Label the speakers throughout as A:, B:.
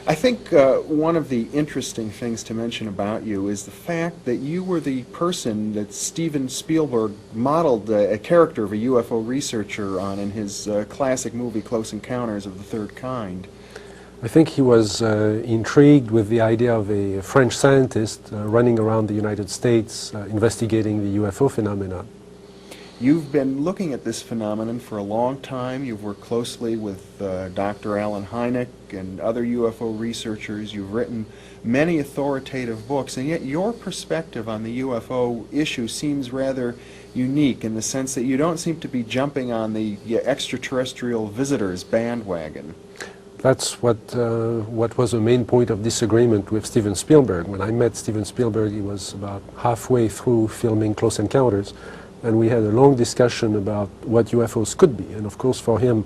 A: I think one of the interesting things to mention about you is the fact that you were the person that Steven Spielberg modeled a character of a UFO researcher on in his classic movie Close Encounters of the Third Kind.
B: I think he was intrigued with the idea of a French scientist running around the United States investigating the UFO phenomenon.
A: You've been looking at this phenomenon for a long time. You've worked closely with Dr. Alan Hynek and other UFO researchers. You've written many authoritative books, and yet your perspective on the UFO issue seems rather unique in the sense that you don't seem to be jumping on the extraterrestrial visitors bandwagon.
B: That's what was the main point of disagreement with Steven Spielberg. When I met Steven Spielberg, he was about halfway through filming Close Encounters, and we had a long discussion about what UFOs could be. And of course, for him,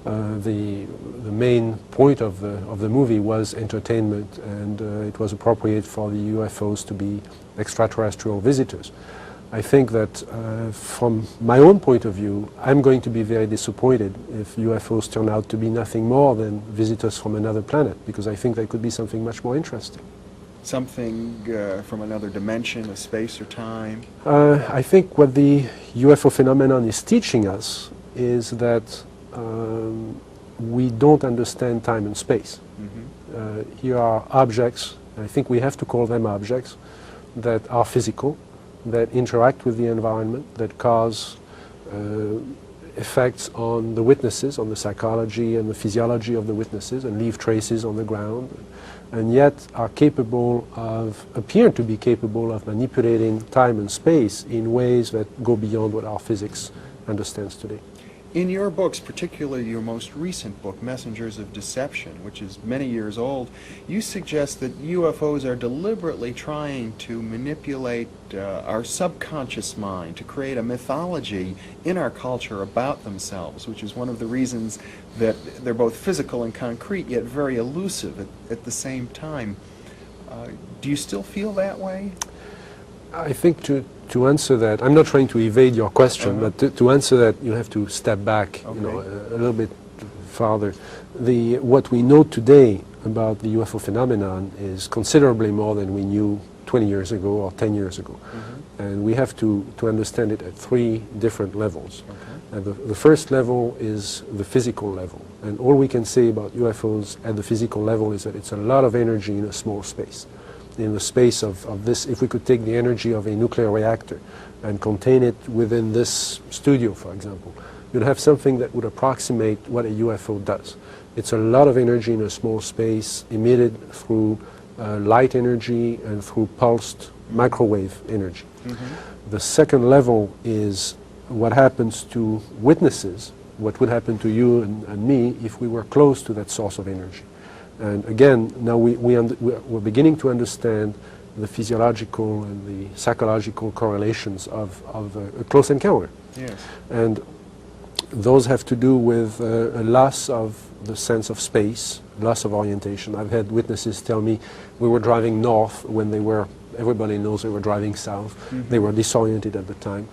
B: the main point of the movie was entertainment, and it was appropriate for the UFOs to be extraterrestrial visitors. I think that from my own point of view, I'm going to be very disappointed if UFOs turn out to be nothing more than visitors from another planet, because I think they could be something much more interesting.
A: Something from another dimension of space or time?
B: I think what the UFO phenomenon is teaching us is that we don't understand time and space. Mm-hmm. Here are objects, I think we have to call them objects, that are physical, that interact with the environment, that cause effects on the witnesses, on the psychology and the physiology of the witnesses, and leave traces on the ground, and yet are capable of, appear to be capable of manipulating time and space in ways that go beyond what our physics understands today.
A: In your books, particularly your most recent book, Messengers of Deception, which is many years old, you suggest that UFOs are deliberately trying to manipulate our subconscious mind to create a mythology in our culture about themselves, which is one of the reasons that they're both physical and concrete, yet very elusive at the same time. Do you still feel that way?
B: I think to answer that, I'm not trying to evade your question, but to answer that, you have to step back,
A: okay,
B: you know, a little bit farther. What we know today about the UFO phenomenon is considerably more than we knew 20 years ago or 10 years ago. Mm-hmm. And we have to understand it at three different levels. Okay. And the first level is the physical level. And all we can say about UFOs at the physical level is that it's a lot of energy in a small space. In the space of this, if we could take the energy of a nuclear reactor and contain it within this studio, for example, you'd have something that would approximate what a UFO does. It's a lot of energy in a small space emitted through light energy and through pulsed microwave energy. Mm-hmm. The second level is what happens to witnesses, what would happen to you and me if we were close to that source of energy. And again, now we're beginning to understand the physiological and the psychological correlations of a close encounter.
A: Yes.
B: And those have to do with a loss of the sense of space, loss of orientation. I've had witnesses tell me we were driving north when everybody knows they were driving south. Mm-hmm. They were disoriented at the time.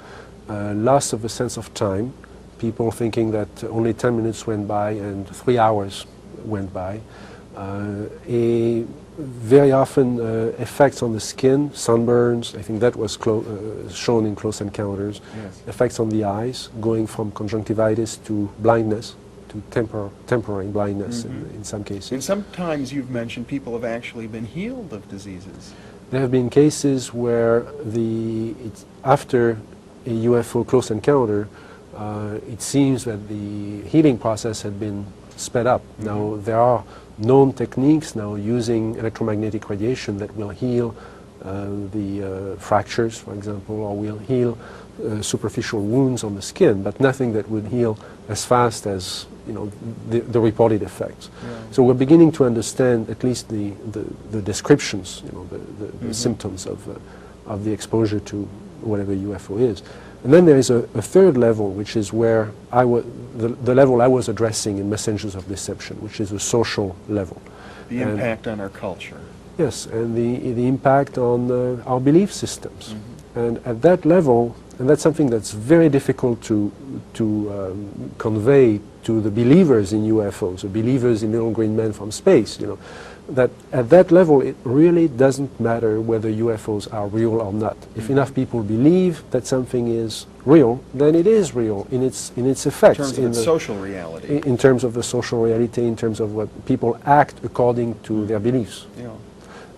B: Loss of a sense of time, people thinking that only 10 minutes went by and 3 hours went by. Very often effects on the skin, sunburns, I think that was shown in Close Encounters. Yes. Effects on the eyes, going from conjunctivitis to blindness, to temporary blindness, mm-hmm, in some cases.
A: And sometimes you've mentioned people have actually been healed of diseases.
B: There have been cases where after a UFO close encounter, it seems that the healing process had been sped up. Mm-hmm. Now there are known techniques now using electromagnetic radiation that will heal the fractures, for example, or will heal superficial wounds on the skin, but nothing that would heal as fast as the reported effects. Yeah. So we're beginning to understand at least the descriptions, the mm-hmm, symptoms of the exposure to whatever UFO is. And then there is a third level, which is where the level I was addressing in Messengers of Deception, which is a social level.
A: The impact on our culture.
B: Yes, and the impact on our belief systems. Mm-hmm. And at that level, And that's something that's very difficult to convey to the believers in UFOs, the believers in little green men from space, you know, that at that level it really doesn't matter whether UFOs are real or not. If enough people believe that something is real, then it is real in its effects.
A: In terms of its social reality.
B: In terms of the social reality, in terms of what people act according to their beliefs.
A: Yeah.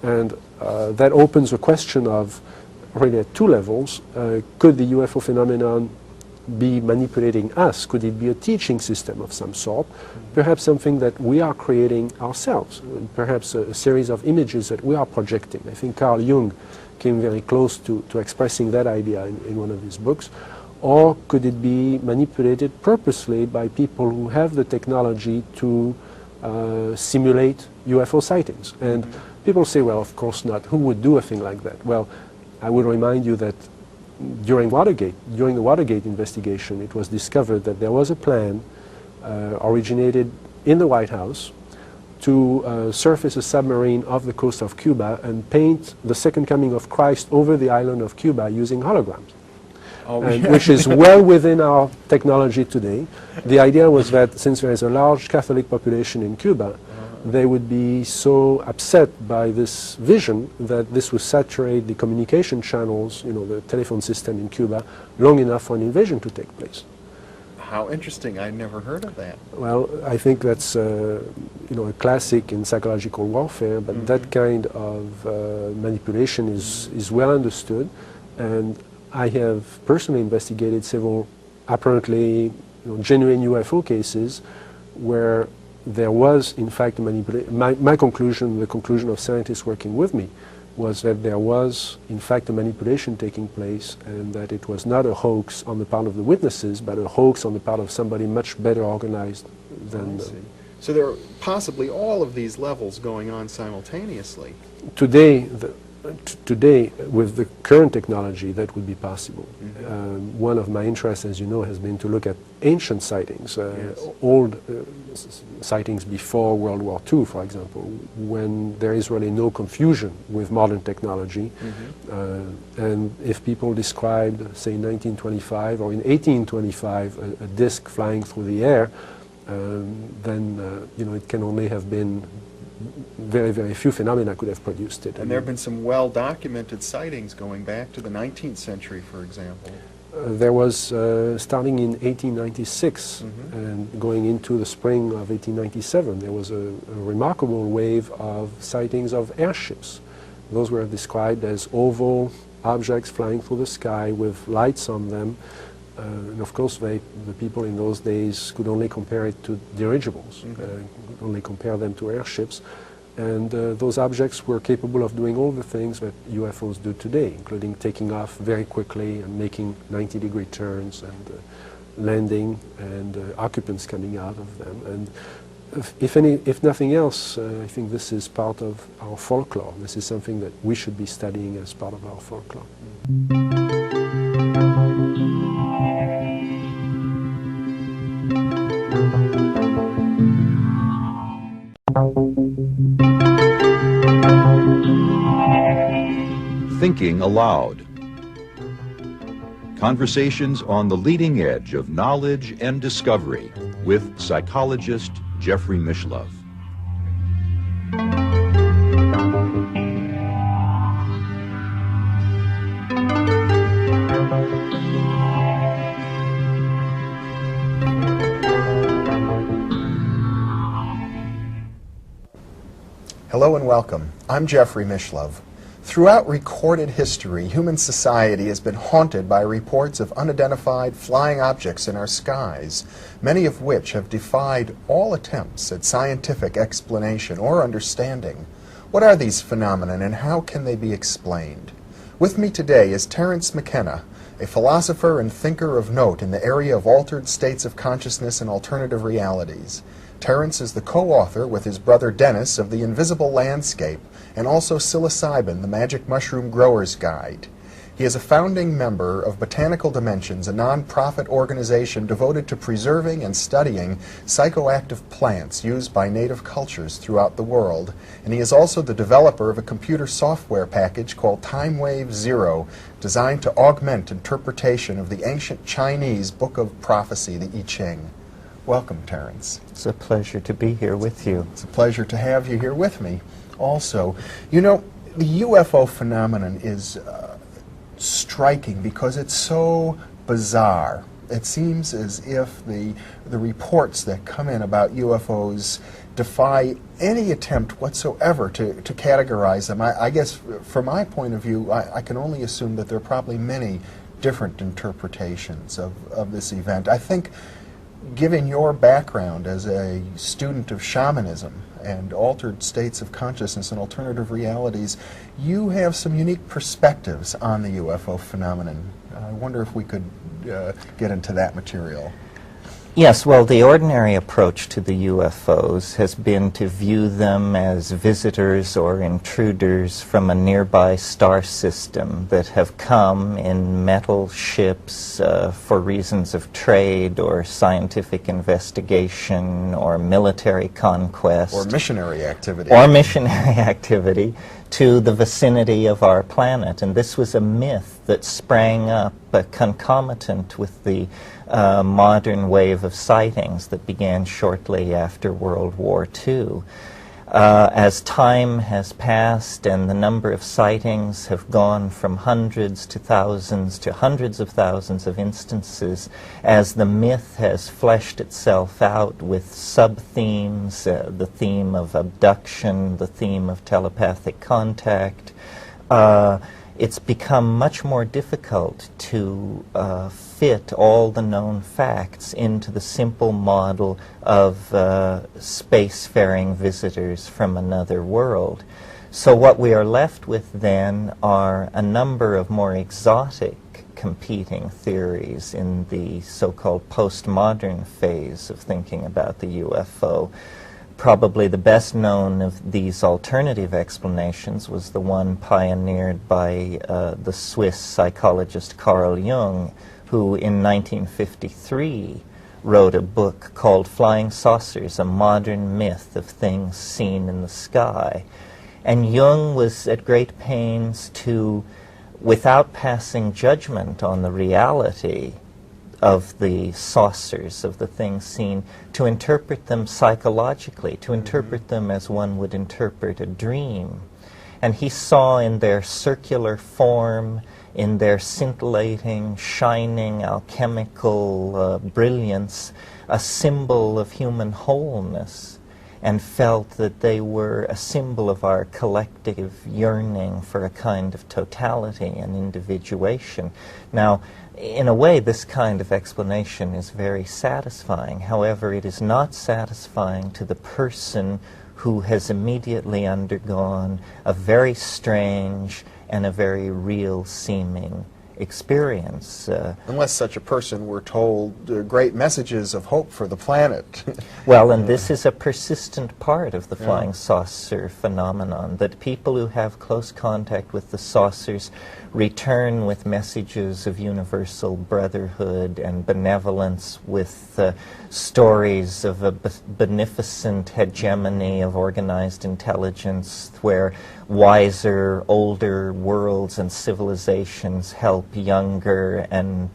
B: And that opens a question of, really at two levels, could the UFO phenomenon be manipulating us? Could it be a teaching system of some sort? Perhaps something that we are creating ourselves, perhaps a series of images that we are projecting. I think Carl Jung came very close to expressing that idea in one of his books. Or could it be manipulated purposely by people who have the technology to simulate UFO sightings? And people say, well, of course not. Who would do a thing like that? Well, I would remind you that during the Watergate investigation, it was discovered that there was a plan originated in the White House to surface a submarine off the coast of Cuba and paint the second coming of Christ over the island of Cuba using holograms. Which is well within our technology today. The idea was that since there is a large Catholic population in Cuba, they would be so upset by this vision that this would saturate the communication channels, you know, the telephone system in Cuba, long enough for an invasion to take place.
A: How interesting. I'd never heard of that.
B: Well, I think that's you know, a classic in psychological warfare, but that kind of manipulation is well understood, and I have personally investigated several apparently, you know, genuine UFO cases where there was in fact a manipulation. My conclusion, the conclusion of scientists working with me, was that there was in fact a manipulation taking place, and that it was not a hoax on the part of the witnesses, but a hoax on the part of somebody much better organized than...
A: So there are possibly all of these levels going on simultaneously.
B: Today, with the current technology, that would be possible. One of my interests, as you know, has been to look at ancient sightings, old sightings before World War II, for example, when there is really no confusion with modern technology. And if people described, say, in 1925 or in 1825, a disc flying through the air, then you know, it can only have been very, very few phenomena could have produced it.
A: And there have been some well-documented sightings going back to the 19th century, for example.
B: There was, starting in 1896 and going into the spring of 1897, there was a remarkable wave of sightings of airships. Those were described as oval objects flying through the sky with lights on them. And of course, the people in those days could only compare it to dirigibles, could only compare them to airships. And those objects were capable of doing all the things that UFOs do today, including taking off very quickly and making 90-degree turns and landing and occupants coming out of them. And if nothing else, I think this is part of our folklore. This is something that we should be studying as part of our folklore.
C: Thinking Aloud. Conversations on the leading edge of knowledge and discovery with psychologist Jeffrey Mishlove.
A: Hello and welcome. I'm Jeffrey Mishlove. Throughout recorded history, human society has been haunted by reports of unidentified flying objects in our skies, many of which have defied all attempts at scientific explanation or understanding. What are these phenomena and how can they be explained? With me today is Terrence McKenna, a philosopher and thinker of note in the area of altered states of consciousness and alternative realities. Terrence is the co-author with his brother Dennis of The Invisible Landscape and also Psilocybin, the Magic Mushroom Grower's Guide. He is a founding member of Botanical Dimensions, a non-profit organization devoted to preserving and studying psychoactive plants used by native cultures throughout the world. And he is also the developer of a computer software package called TimeWave Zero, designed to augment interpretation of the ancient Chinese book of prophecy, the I Ching. Welcome, Terrence.
D: It's a pleasure to be here with you.
A: It's a pleasure to have you here with me also. You know, the UFO phenomenon is striking because it's so bizarre. It seems as if the reports that come in about UFOs defy any attempt whatsoever to categorize them. I guess from my point of view, I can only assume that there are probably many different interpretations of this event. I think, given your background as a student of shamanism and altered states of consciousness and alternative realities, you have some unique perspectives on the UFO phenomenon. I wonder if we could get into that material.
D: Yes, well, the ordinary approach to the UFOs has been to view them as visitors or intruders from a nearby star system that have come in metal ships for reasons of trade or scientific investigation or military conquest.
A: Or missionary activity.
D: Or missionary activity to the vicinity of our planet. And this was a myth that sprang up concomitant with the modern wave of sightings that began shortly after World War II. As time has passed and the number of sightings have gone from hundreds to thousands to hundreds of thousands of instances, as the myth has fleshed itself out with sub-themes, the theme of abduction, the theme of telepathic contact, it's become much more difficult to fit all the known facts into the simple model of spacefaring visitors from another world. So what we are left with then are a number of more exotic competing theories in the so-called postmodern phase of thinking about the UFO. Probably the best known of these alternative explanations was the one pioneered by the Swiss psychologist Carl Jung, who in 1953 wrote a book called Flying Saucers, a Modern Myth of Things Seen in the Sky. And Jung was at great pains to, without passing judgment on the reality of the saucers, of the things seen, to interpret them psychologically, to interpret them as one would interpret a dream. And he saw in their circular form, in their scintillating, shining, alchemical brilliance, a symbol of human wholeness, and felt that they were a symbol of our collective yearning for a kind of totality and individuation. Now, in a way, this kind of explanation is very satisfying. However, it is not satisfying to the person who has immediately undergone a very strange and a very real-seeming experience.
A: Unless such a person were told great messages of hope for the planet.
D: Well, and this is a persistent part of the flying saucer phenomenon, that people who have close contact with the saucers return with messages of universal brotherhood and benevolence, with stories of a beneficent hegemony of organized intelligence where wiser, older worlds and civilizations help younger and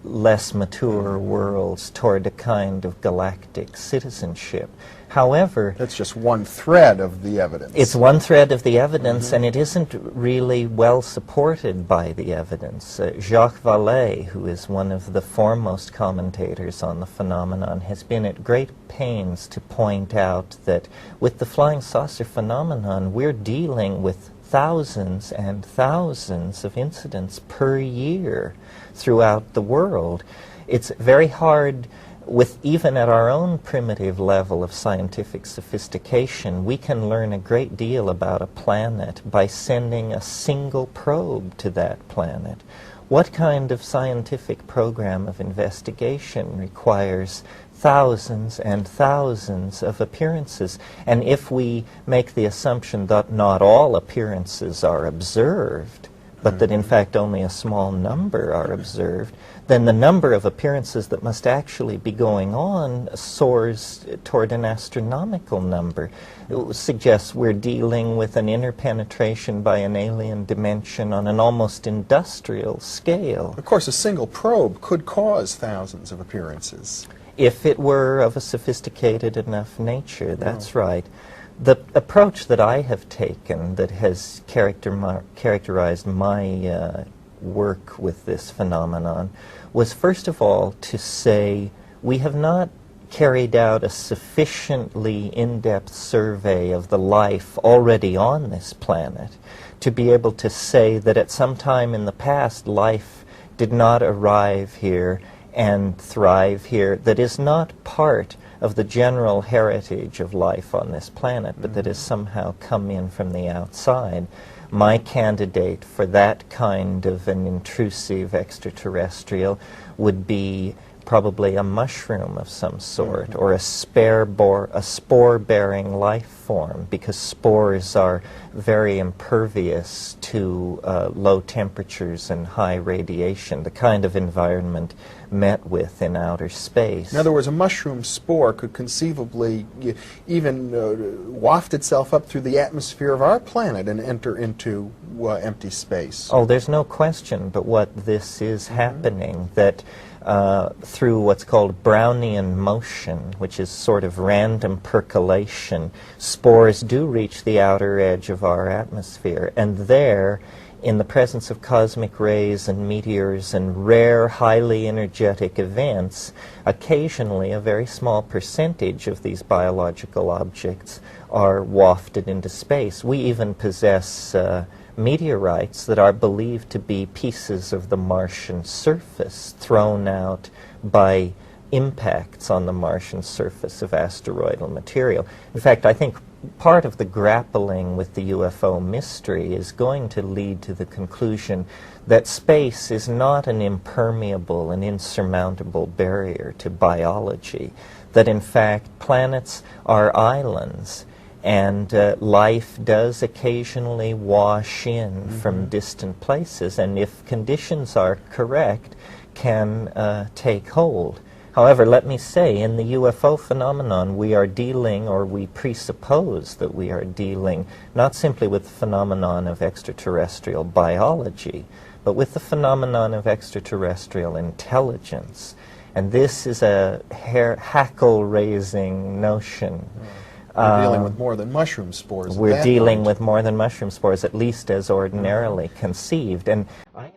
D: less mature worlds toward a kind of galactic citizenship. However,
A: that's just one thread of the evidence.
D: It's one thread of the evidence, and it isn't really well supported by the evidence. Jacques Vallee, who is one of the foremost commentators on the phenomenon, has been at great pains to point out that with the flying saucer phenomenon, we're dealing with thousands and thousands of incidents per year throughout the world. It's very hard, with even at our own primitive level of scientific sophistication, we can learn a great deal about a planet by sending a single probe to that planet. What kind of scientific program of investigation requires thousands and thousands of appearances? And if we make the assumption that not all appearances are observed, but that in fact only a small number are observed, then the number of appearances that must actually be going on soars toward an astronomical number. It suggests we're dealing with an interpenetration by an alien dimension on an almost industrial scale.
A: Of course, a single probe could cause thousands of appearances.
D: If it were of a sophisticated enough nature, that's right. The approach that I have taken that has characterized my work with this phenomenon was, first of all, to say we have not carried out a sufficiently in-depth survey of the life already on this planet to be able to say that at some time in the past life did not arrive here and thrive here, that is not part of the general heritage of life on this planet, but that has somehow come in from the outside. My candidate for that kind of an intrusive extraterrestrial would be probably a mushroom of some sort, or a spore-bearing life form, because spores are very impervious to low temperatures and high radiation, the kind of environment met with in outer space.
A: In other words, a mushroom spore could conceivably even waft itself up through the atmosphere of our planet and enter into empty space.
D: Oh, there's no question but what this is happening, that through what's called Brownian motion, which is sort of random percolation, spores do reach the outer edge of our atmosphere, and there, in the presence of cosmic rays and meteors and rare, highly energetic events, occasionally a very small percentage of these biological objects are wafted into space. We even possess meteorites that are believed to be pieces of the Martian surface thrown out by impacts on the Martian surface of asteroidal material. In fact, I think part of the grappling with the UFO mystery is going to lead to the conclusion that space is not an impermeable and insurmountable barrier to biology, that in fact planets are islands, and life does occasionally wash in from distant places, and if conditions are correct, can take hold. However, let me say, in the UFO phenomenon, we are dealing, or we presuppose that we are dealing, not simply with the phenomenon of extraterrestrial biology, but with the phenomenon of extraterrestrial intelligence. And this is a hackle-raising notion.
A: We're dealing with more than mushroom spores.
D: We're dealing with more than mushroom spores, at least as ordinarily conceived. And I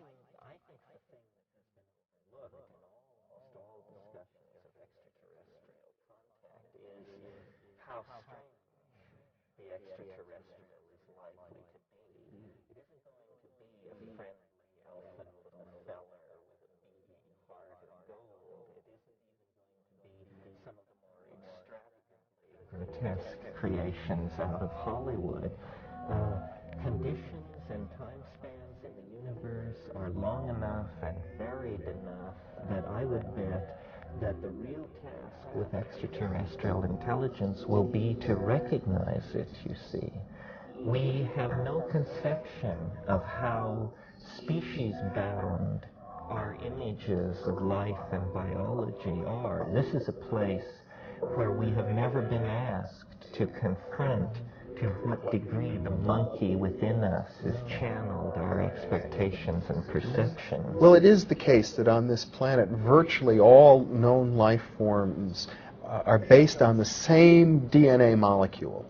D: grotesque creations out of Hollywood. Conditions and time spans in the universe are long enough and varied enough that I would bet that the real task with extraterrestrial intelligence will be to recognize it, you see. We have no conception of how species-bound our images of life and biology are. This is a place where we have never been asked to confront to what degree the monkey within us has channeled our expectations and perceptions.
A: Well, it is the case that on this planet, virtually all known life forms are based on the same DNA molecule.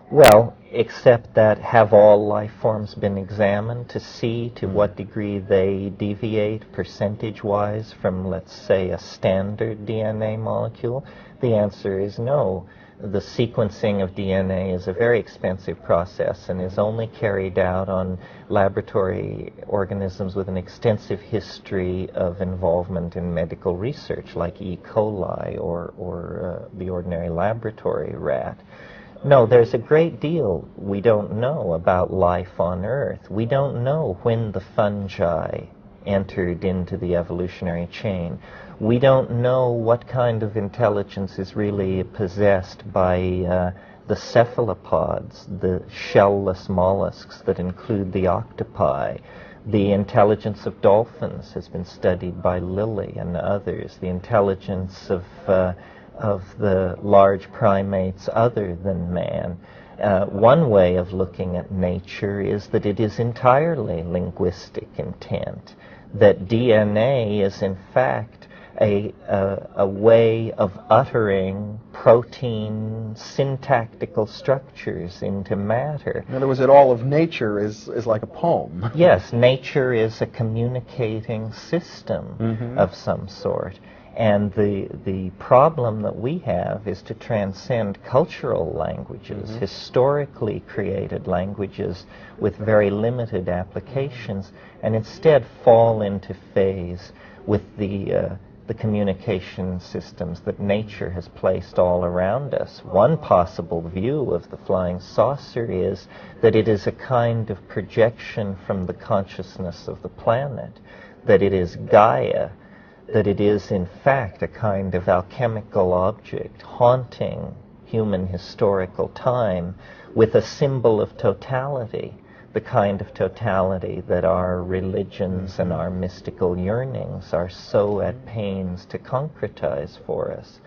D: Well, except that have all life forms been examined to see to what degree they deviate percentage-wise from, let's say, a standard DNA molecule? The answer is no. The sequencing of DNA is a very expensive process and is only carried out on laboratory organisms with an extensive history of involvement in medical research, like E. coli or the ordinary laboratory rat. No, there's a great deal we don't know about life on Earth. We don't know when the fungi entered into the evolutionary chain. We don't know what kind of intelligence is really possessed by the cephalopods, the shell-less mollusks that include the octopi. The intelligence of dolphins has been studied by Lilly and others. The intelligence of the large primates other than man. One way of looking at nature is that it is entirely linguistic intent, that DNA is in fact a way of uttering protein syntactical structures into matter.
A: In other words, that all of nature is like a poem.
D: Yes, nature is a communicating system of some sort. And the problem that we have is to transcend cultural languages, historically created languages with very limited applications, and instead fall into phase with the communication systems that nature has placed all around us. One possible view of the flying saucer is that it is a kind of projection from the consciousness of the planet, that it is Gaia, that it is in fact a kind of alchemical object haunting human historical time with a symbol of totality, the kind of totality that our religions and our mystical yearnings are so at pains to concretize for us.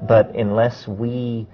D: But unless we,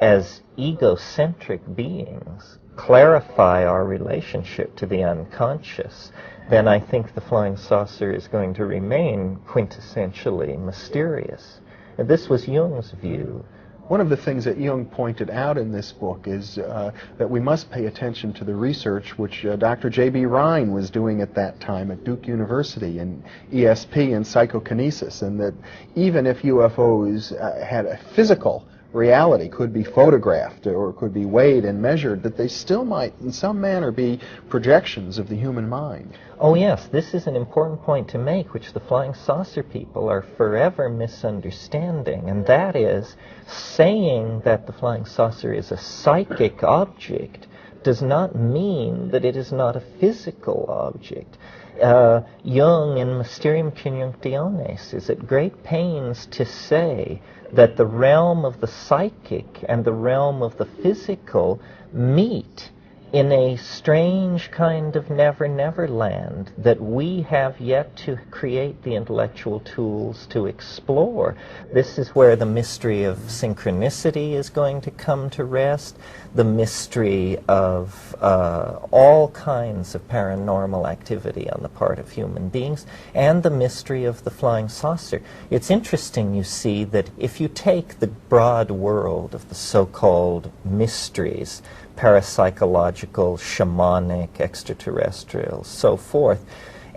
D: as egocentric beings, clarify our relationship to the unconscious, then I think the flying saucer is going to remain quintessentially mysterious. And this was Jung's view.
A: One of the things that Jung pointed out in this book is that we must pay attention to the research which Dr. J.B. Rhine was doing at that time at Duke University in ESP and psychokinesis, and that even if UFOs had a physical reality, could be photographed or could be weighed and measured, that they still might in some manner be projections of the human mind.
D: Oh yes, this is an important point to make, which the flying saucer people are forever misunderstanding, and that is, saying that the flying saucer is a psychic object does not mean that it is not a physical object. Jung in Mysterium Conjunctionis is at great pains to say that the realm of the psychic and the realm of the physical meet in a strange kind of never-never land that we have yet to create the intellectual tools to explore. This is where the mystery of synchronicity is going to come to rest, the mystery of all kinds of paranormal activity on the part of human beings, and the mystery of the flying saucer. It's interesting, you see, that if you take the broad world of the so-called mysteries, parapsychological, shamanic, extraterrestrial, so forth,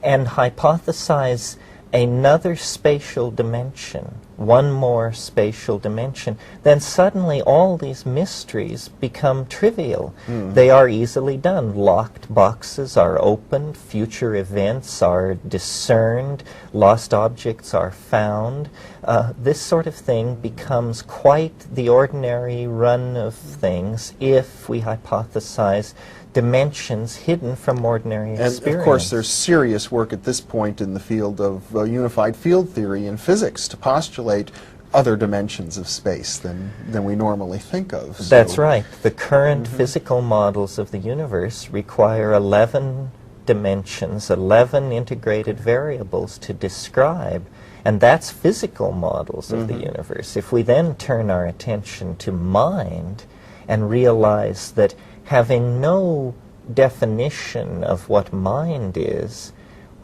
D: and hypothesize another spatial dimension, one more spatial dimension, then suddenly all these mysteries become trivial. They are easily done. Locked boxes are opened, future events are discerned, lost objects are found. This sort of thing becomes quite the ordinary run of things if we hypothesize dimensions hidden from ordinary experience.
A: And of course there's serious work at this point in the field of unified field theory in physics to postulate other dimensions of space than we normally think of. So
D: that's right. The current physical models of the universe require 11 dimensions, 11 integrated variables to describe, and that's physical models of the universe. If we then turn our attention to mind and realize that having no definition of what mind is,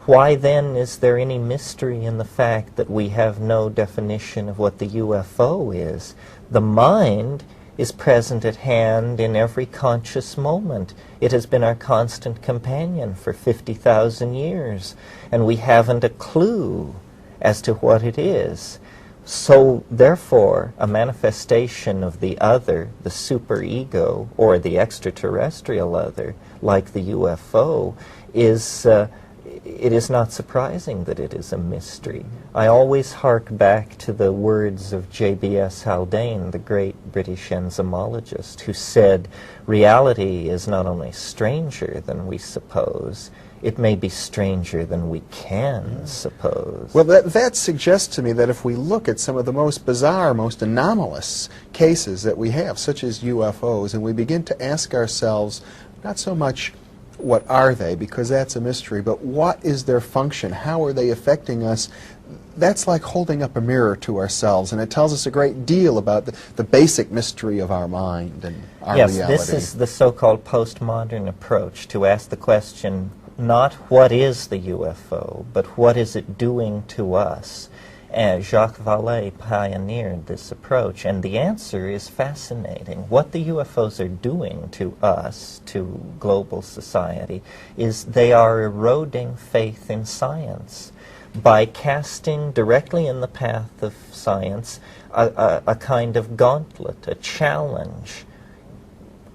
D: why then is there any mystery in the fact that we have no definition of what the UFO is? The mind is present at hand in every conscious moment. It has been our constant companion for 50,000 years, and we haven't a clue as to what it is. So, therefore, a manifestation of the other, the superego, or the extraterrestrial other, like the UFO, it is not surprising that it is a mystery. I always hark back to the words of J.B.S. Haldane, the great British enzymologist, who said, reality is not only stranger than we suppose, it may be stranger than we can suppose.
A: Well, that suggests to me that if we look at some of the most bizarre, most anomalous cases that we have, such as UFOs, and we begin to ask ourselves, not so much what are they, because that's a mystery, but what is their function? How are they affecting us? That's like holding up a mirror to ourselves, and it tells us a great deal about the basic mystery of our mind and our reality.
D: Yes, this is the so-called postmodern approach to ask the question, not what is the UFO, but what is it doing to us? And Jacques Vallee pioneered this approach, and the answer is fascinating. What the UFOs are doing to us, to global society, is they are eroding faith in science by casting directly in the path of science a kind of gauntlet, a challenge.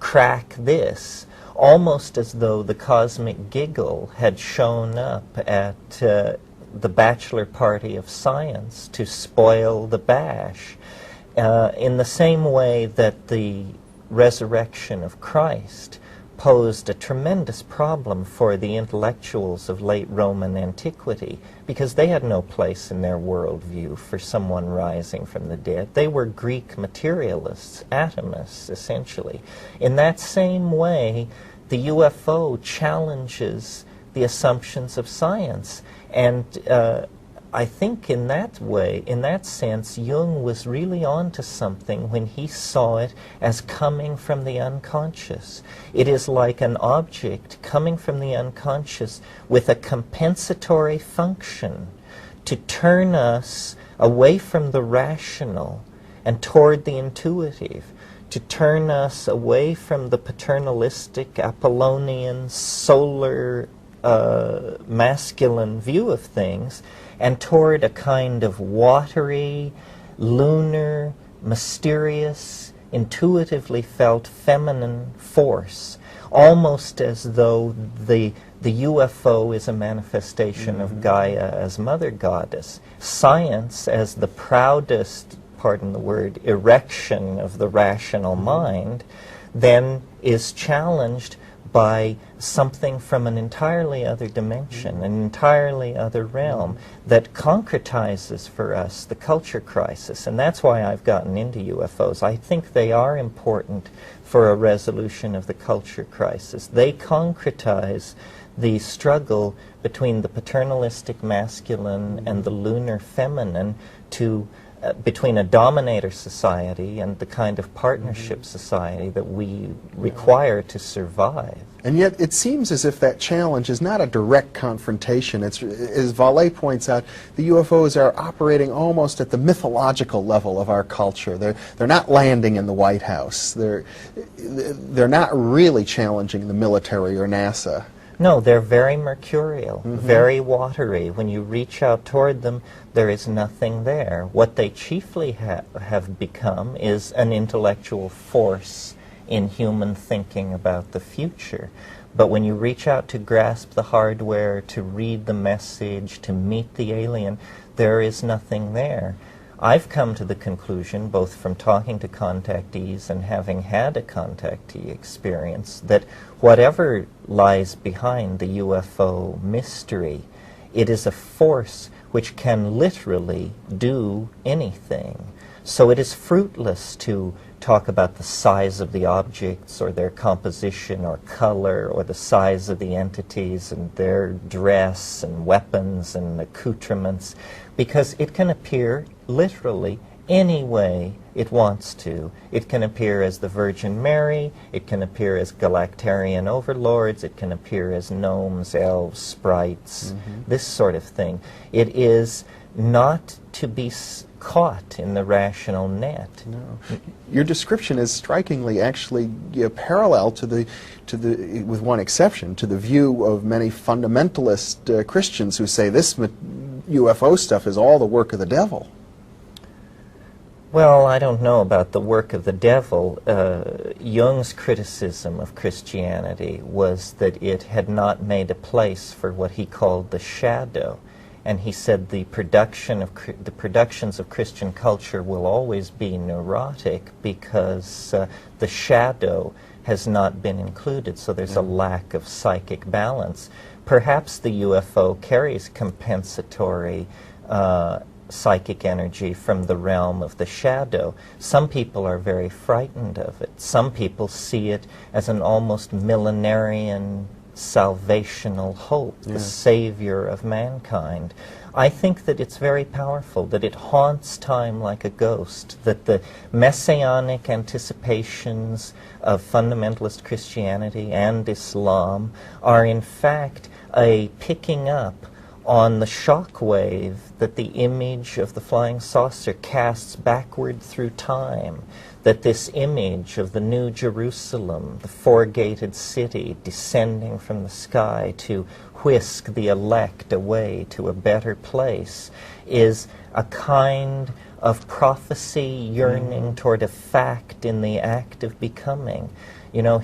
D: Crack this, almost as though the cosmic giggle had shown up at the bachelor party of science to spoil the bash. In the same way that the resurrection of Christ posed a tremendous problem for the intellectuals of late Roman antiquity, because they had no place in their worldview for someone rising from the dead. They were Greek materialists, atomists, essentially. In that same way, the UFO challenges the assumptions of science. And I think in that way, in that sense, Jung was really on to something when he saw it as coming from the unconscious. It is like an object coming from the unconscious with a compensatory function to turn us away from the rational and toward the intuitive, to turn us away from the paternalistic, Apollonian, solar, masculine view of things, and toward a kind of watery, lunar, mysterious, intuitively felt feminine force, almost as though the UFO is a manifestation of Gaia as mother goddess, science as the proudest, pardon the word, erection of the rational mind, then is challenged by something from an entirely other dimension, an entirely other realm that concretizes for us the culture crisis. And that's why I've gotten into UFOs. I think they are important for a resolution of the culture crisis. They concretize the struggle between the paternalistic masculine and the lunar feminine between a dominator society and the kind of partnership society that we require to survive.
A: And yet it seems as if that challenge is not a direct confrontation. It's, as Vallee points out, the UFOs are operating almost at the mythological level of our culture. They're not landing in the White House. They're not really challenging the military or NASA.
D: No, they're very mercurial, very watery. When you reach out toward them, there is nothing there. What they chiefly have become is an intellectual force in human thinking about the future. But when you reach out to grasp the hardware, to read the message, to meet the alien, there is nothing there. I've come to the conclusion, both from talking to contactees and having had a contactee experience, that whatever lies behind the UFO mystery, it is a force which can literally do anything. So it is fruitless to talk about the size of the objects or their composition or color or the size of the entities and their dress and weapons and accoutrements, because it can appear literally any way it wants to. It can appear as the Virgin Mary, it can appear as Galactarian overlords, it can appear as gnomes, elves, sprites, this sort of thing. It is not to be caught in the rational net.
A: No. Your description is strikingly actually parallel to the, with one exception, to the view of many fundamentalist Christians who say this UFO stuff is all the work of the devil.
D: Well, I don't know about the work of the devil. Jung's criticism of Christianity was that it had not made a place for what he called the shadow. And he said the productions of Christian culture will always be neurotic because the shadow has not been included, so there's a lack of psychic balance. perhaps the UFO carries compensatory psychic energy from the realm of the shadow. Some people are very frightened of it. Some people see it as an almost millenarian salvational hope, the savior of mankind. I think that it's very powerful, that it haunts time like a ghost, that the messianic anticipations of fundamentalist Christianity and Islam are in fact a picking up on the shock wave that the image of the flying saucer casts backward through time, that this image of the New Jerusalem, the four-gated city descending from the sky to whisk the elect away to a better place, is a kind of prophecy yearning toward a fact in the act of becoming. You know,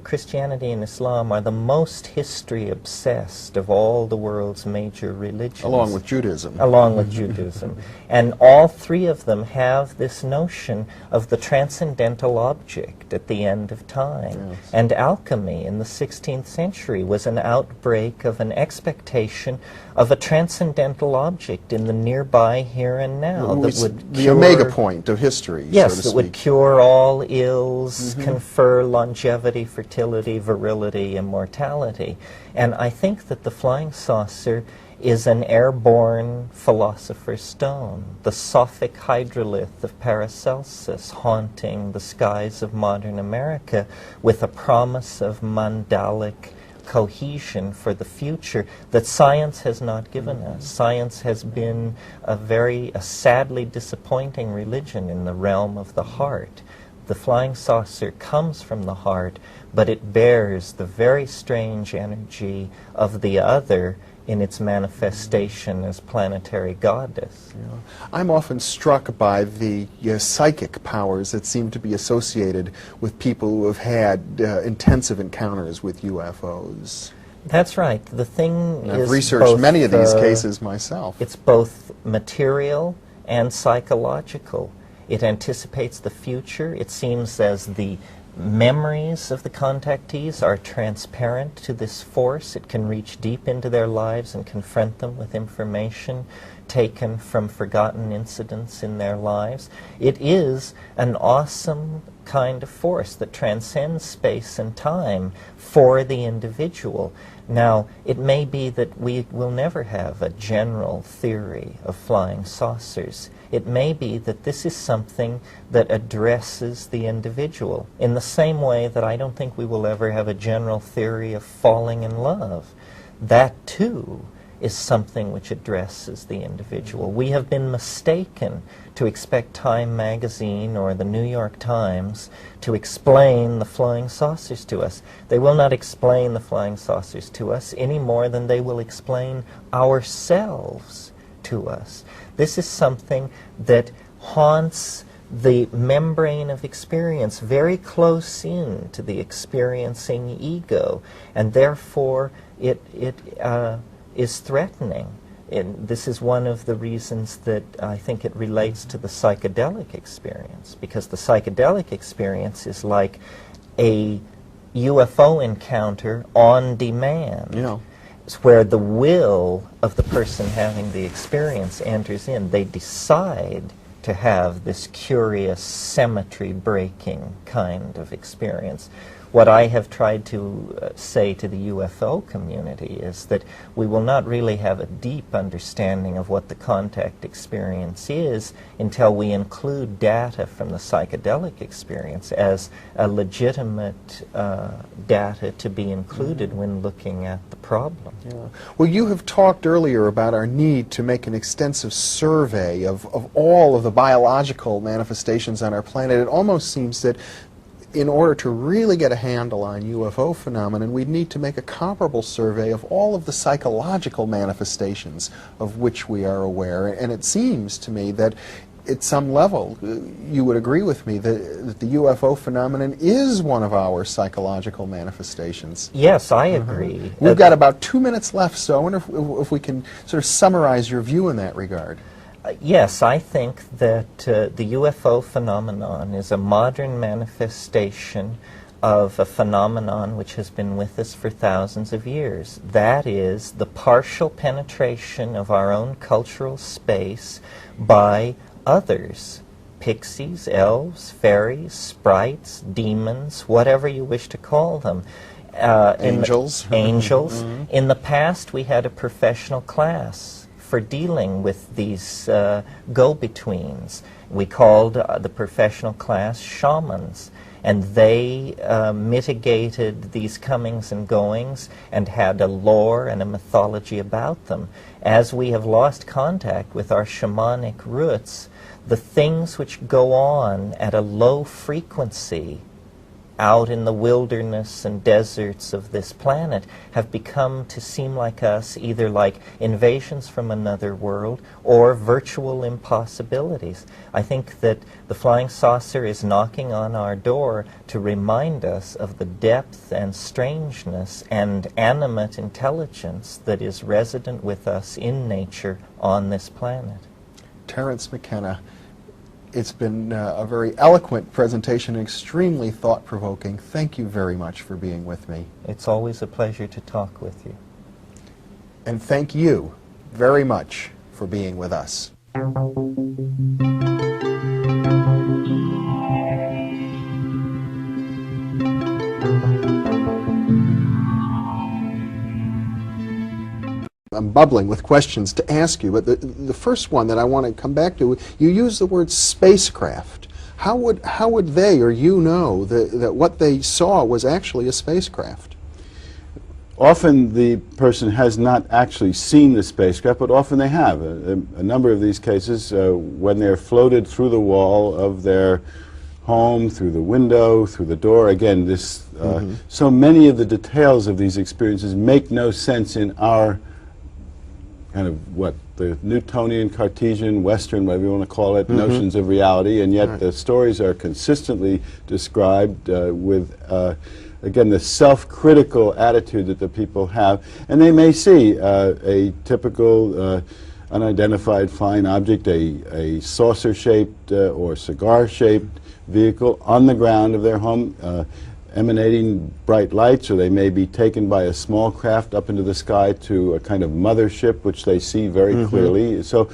D: Christianity and Islam are the most history-obsessed of all the world's major religions.
A: Along with Judaism.
D: Along with Judaism. And all three of them have this notion of the transcendental object at the end of time.
A: Yes.
D: And alchemy in the 16th century was an outbreak of an expectation of a transcendental object in the nearby here and now that would
A: the
D: cure,
A: omega point of history,
D: yes,
A: so to
D: that
A: speak.
D: would cure all ills, confer longevity, fertility, virility, immortality. And I think that the flying saucer is an airborne philosopher's stone, the Sophic hydrolith of Paracelsus haunting the skies of modern America with a promise of mandalic cohesion for the future that science has not given us. Science has been a sadly disappointing religion in the realm of the heart. The flying saucer comes from the heart, but it bears the very strange energy of the other in its manifestation as planetary goddess.
A: Yeah. I'm often struck by the psychic powers that seem to be associated with people who have had intensive encounters with UFOs.
D: That's right. The thing is,
A: I've researched
D: both,
A: many of these cases myself.
D: It's both material and psychological. It anticipates the future. It seems as the memories of the contactees are transparent to this force. It can reach deep into their lives and confront them with information taken from forgotten incidents in their lives. It is an awesome kind of force that transcends space and time for the individual. Now, it may be that we will never have a general theory of flying saucers. It may be that this is something that addresses the individual in the same way that I don't think we will ever have a general theory of falling in love. That, too, is something which addresses the individual. We have been mistaken to expect Time magazine or the New York Times to explain the flying saucers to us. They will not explain the flying saucers to us any more than they will explain ourselves to us. This is something that haunts the membrane of experience very close in to the experiencing ego, and therefore it is threatening. And this is one of the reasons that I think it relates to the psychedelic experience, because the psychedelic experience is like a UFO encounter on demand.
A: Yeah.
D: It's where the will of the person having the experience enters in. They decide to have this curious symmetry-breaking kind of experience. What I have tried to say to the UFO community is that we will not really have a deep understanding of what the contact experience is until we include data from the psychedelic experience as a legitimate data to be included when looking at the problem.
A: Yeah. Well, you have talked earlier about our need to make an extensive survey of all of the biological manifestations on our planet. It almost seems that in order to really get a handle on UFO phenomenon, we'd need to make a comparable survey of all of the psychological manifestations of which we are aware. And it seems to me that at some level, you would agree with me that the UFO phenomenon is one of our psychological manifestations.
D: Yes, I agree.
A: We've got about 2 minutes left, so I wonder if we can sort of summarize your view in that regard.
D: Yes, I think that the UFO phenomenon is a modern manifestation of a phenomenon which has been with us for thousands of years. That is the partial penetration of our own cultural space by others. Pixies, elves, fairies, sprites, demons, whatever you wish to call them.
A: Angels.
D: Angels. In the past, we had a professional class for dealing with these go-betweens. We called the professional class shamans, and they mitigated these comings and goings and had a lore and a mythology about them. As we have lost contact with our shamanic roots, the things which go on at a low frequency out in the wilderness and deserts of this planet have become to seem like us either like invasions from another world or virtual impossibilities. I think that the flying saucer is knocking on our door to remind us of the depth and strangeness and animate intelligence that is resident with us in nature on this planet.
A: Terrence McKenna, it's been a very eloquent presentation, extremely thought-provoking. Thank you very much for being with me.
D: It's always a pleasure to talk with you.
A: And thank you very much for being with us. I'm bubbling with questions to ask you, but the first one that I want to come back to, you use the word spacecraft. How would they or you know that what they saw was actually a spacecraft?
E: Often the person has not actually seen the spacecraft, but often they have. A number of these cases, when they're floated through the wall of their home, through the window, through the door, again, this, so many of the details of these experiences make no sense in our kind of the Newtonian, Cartesian, Western, whatever you want to call it, notions of reality, and yet the stories are consistently described with, again, the self-critical attitude that the people have. And they may see a typical unidentified flying object, a saucer-shaped or cigar-shaped vehicle on the ground of their home, emanating bright lights, or they may be taken by a small craft up into the sky to a kind of mothership, which they see very clearly. So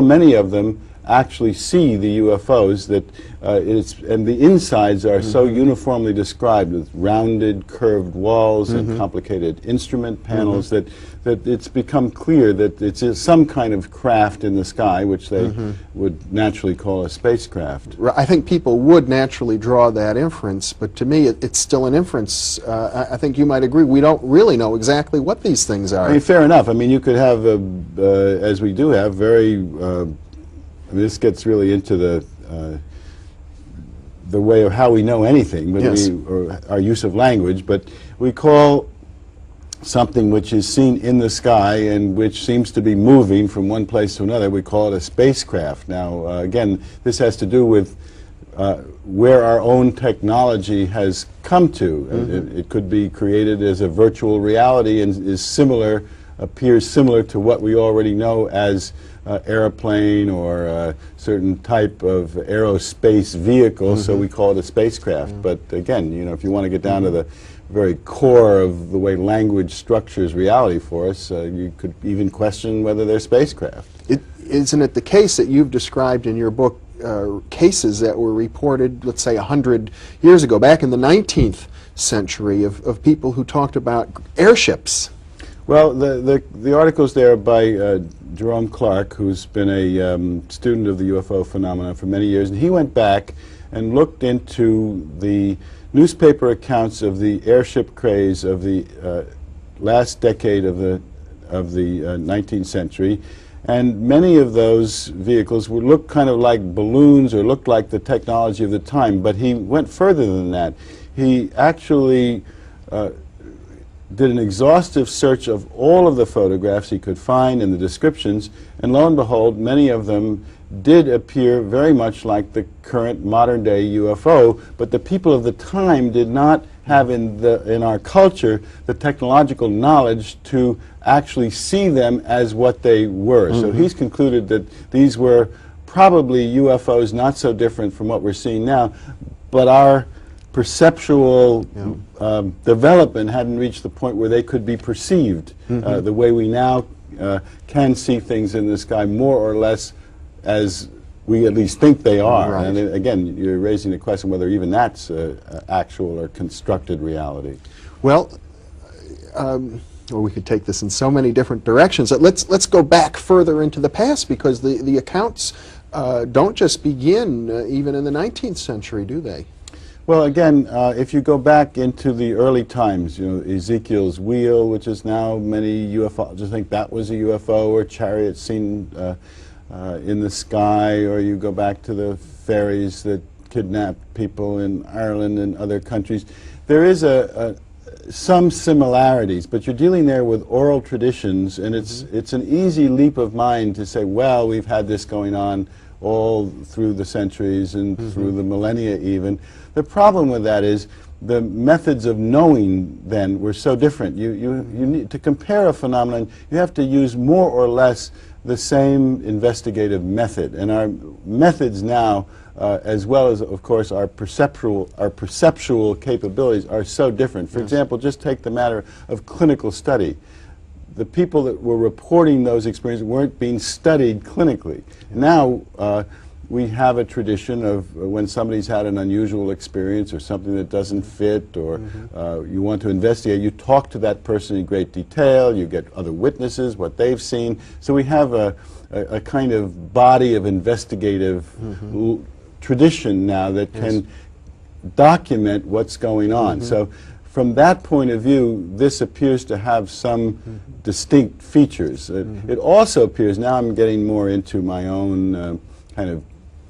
E: many of them actually see the UFOs that and the insides are so uniformly described with rounded, curved walls and complicated instrument panels that it's become clear that it's some kind of craft in the sky, which they would naturally call a spacecraft.
A: I think people would naturally draw that inference, but to me it's still an inference. I think you might agree, we don't really know exactly what these things are.
E: I mean, fair enough. I mean, you could have, as we do have, very I mean, this gets really into the way of how we know anything, but or our use of language. But we call something which is seen in the sky and which seems to be moving from one place to another, we call it a spacecraft. Now, again, this has to do with where our own technology has come to. It could be created as a virtual reality and is similar, appears similar to what we already know as airplane or a certain type of aerospace vehicle, so we call it a spacecraft. But again, you know, if you want to get down to the very core of the way language structures reality for us, you could even question whether they're spacecraft.
A: Isn't it the case that you've described in your book cases that were reported, let's say 100 years ago, back in the 19th century, of people who talked about airships?
E: Well, the articles there by Jerome Clark, who's been a student of the UFO phenomenon for many years, and he went back and looked into the newspaper accounts of the airship craze of the last decade of the 19th century, and many of those vehicles would look kind of like balloons or looked like the technology of the time. But he went further than that. He actually did an exhaustive search of all of the photographs he could find and the descriptions, and lo and behold, many of them did appear very much like the current modern-day UFO, but the people of the time did not have in our culture the technological knowledge to actually see them as what they were. So he's concluded that these were probably UFOs not so different from what we're seeing now, but our perceptual development hadn't reached the point where they could be perceived the way we now can see things in the sky more or less as we at least think they are.
A: Right.
E: And again, you're raising the question whether even that's actual or constructed reality.
A: Well, we could take this in so many different directions. Let's go back further into the past, because the accounts don't just begin even in the 19th century, do they?
E: Well, again, if you go back into the early times, Ezekiel's wheel, which is now many UFOs think that was a UFO, or chariots seen in the sky, or you go back to the ferries that kidnapped people in Ireland and other countries. There is some similarities, but you're dealing there with oral traditions, and it's an easy leap of mind to say, well, we've had this going on all through the centuries and through the millennia even. The problem with that is the methods of knowing then were so different. You need to compare a phenomenon, you have to use more or less the same investigative method, and our methods now, as well as, of course, our perceptual capabilities are so different. For example, just take the matter of clinical study. The people that were reporting those experiences weren't being studied clinically. Now we have a tradition of when somebody's had an unusual experience or something that doesn't fit, or you want to investigate, you talk to that person in great detail, you get other witnesses, what they've seen. So we have a kind of body of investigative tradition now that can document what's going on. So from that point of view, this appears to have some distinct features. It also appears, now I'm getting more into my own kind of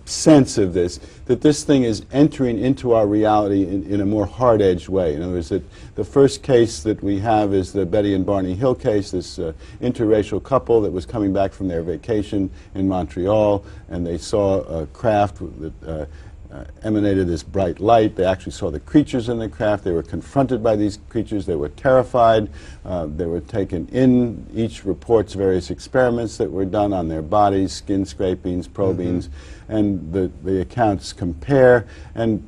E: sense of this, that this thing is entering into our reality in a more hard-edged way. In other words, that the first case that we have is the Betty and Barney Hill case, this interracial couple that was coming back from their vacation in Montreal, and they saw a craft that emanated this bright light. They actually saw the creatures in the craft. They were confronted by these creatures. They were terrified. They were taken in. Each reports various experiments that were done on their bodies, skin scrapings, probings, and the accounts compare. And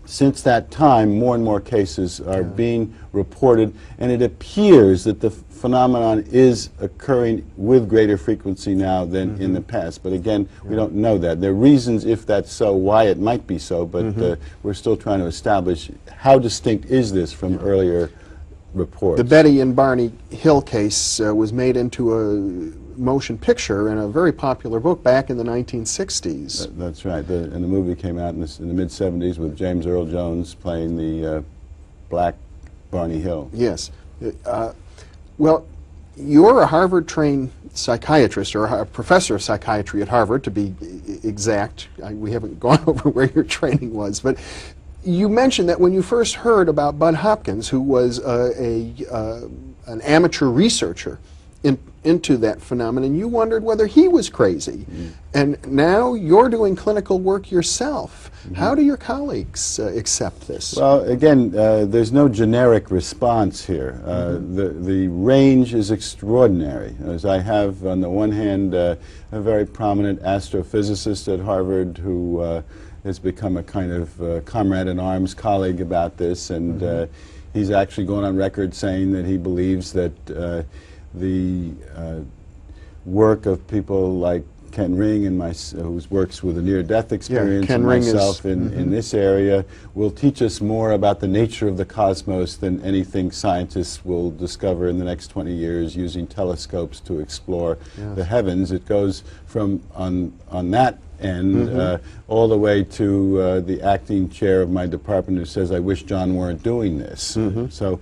E: since that time, more and more cases are being reported, and it appears that the phenomenon is occurring with greater frequency now than in the past. But again, we don't know that. There are reasons, if that's so, why it might be so, but we're still trying to establish how distinct is this from earlier reports.
A: The Betty and Barney Hill case was made into a motion picture and a very popular book back in the 1960s.
E: That's right. And the movie came out in the mid-70s with James Earl Jones playing the black Barney Hill.
A: Yes. Well, you're a Harvard-trained psychiatrist, or a professor of psychiatry at Harvard, to be exact. We haven't gone over where your training was, but you mentioned that when you first heard about Bud Hopkins, who was an amateur researcher into that phenomenon, you wondered whether he was crazy. And now you're doing clinical work yourself. How do your colleagues accept this?
E: Well, again, there's no generic response here. The range is extraordinary. As I have, on the one hand, a very prominent astrophysicist at Harvard who has become a kind of comrade-in-arms colleague about this, and he's actually gone on record saying that he believes that the work of people like Ken Ring and who works with a near-death experience, and myself in this area, will teach us more about the nature of the cosmos than anything scientists will discover in the next 20 years using telescopes to explore the heavens. It goes from on that end all the way to the acting chair of my department who says, I wish John weren't doing this. So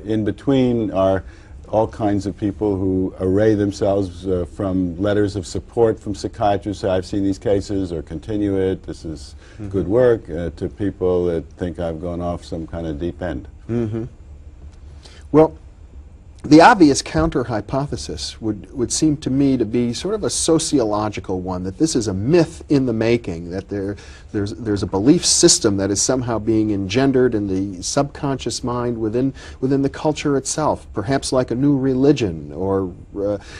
E: in between are all kinds of people who array themselves from letters of support from psychiatrists, say, I've seen these cases, or continue it, this is good work, to people that think I've gone off some kind of deep end.
A: Well, The obvious counter-hypothesis would seem to me to be sort of a sociological one, that this is a myth in the making, that there's a belief system that is somehow being engendered in the subconscious mind within the culture itself, perhaps like a new religion or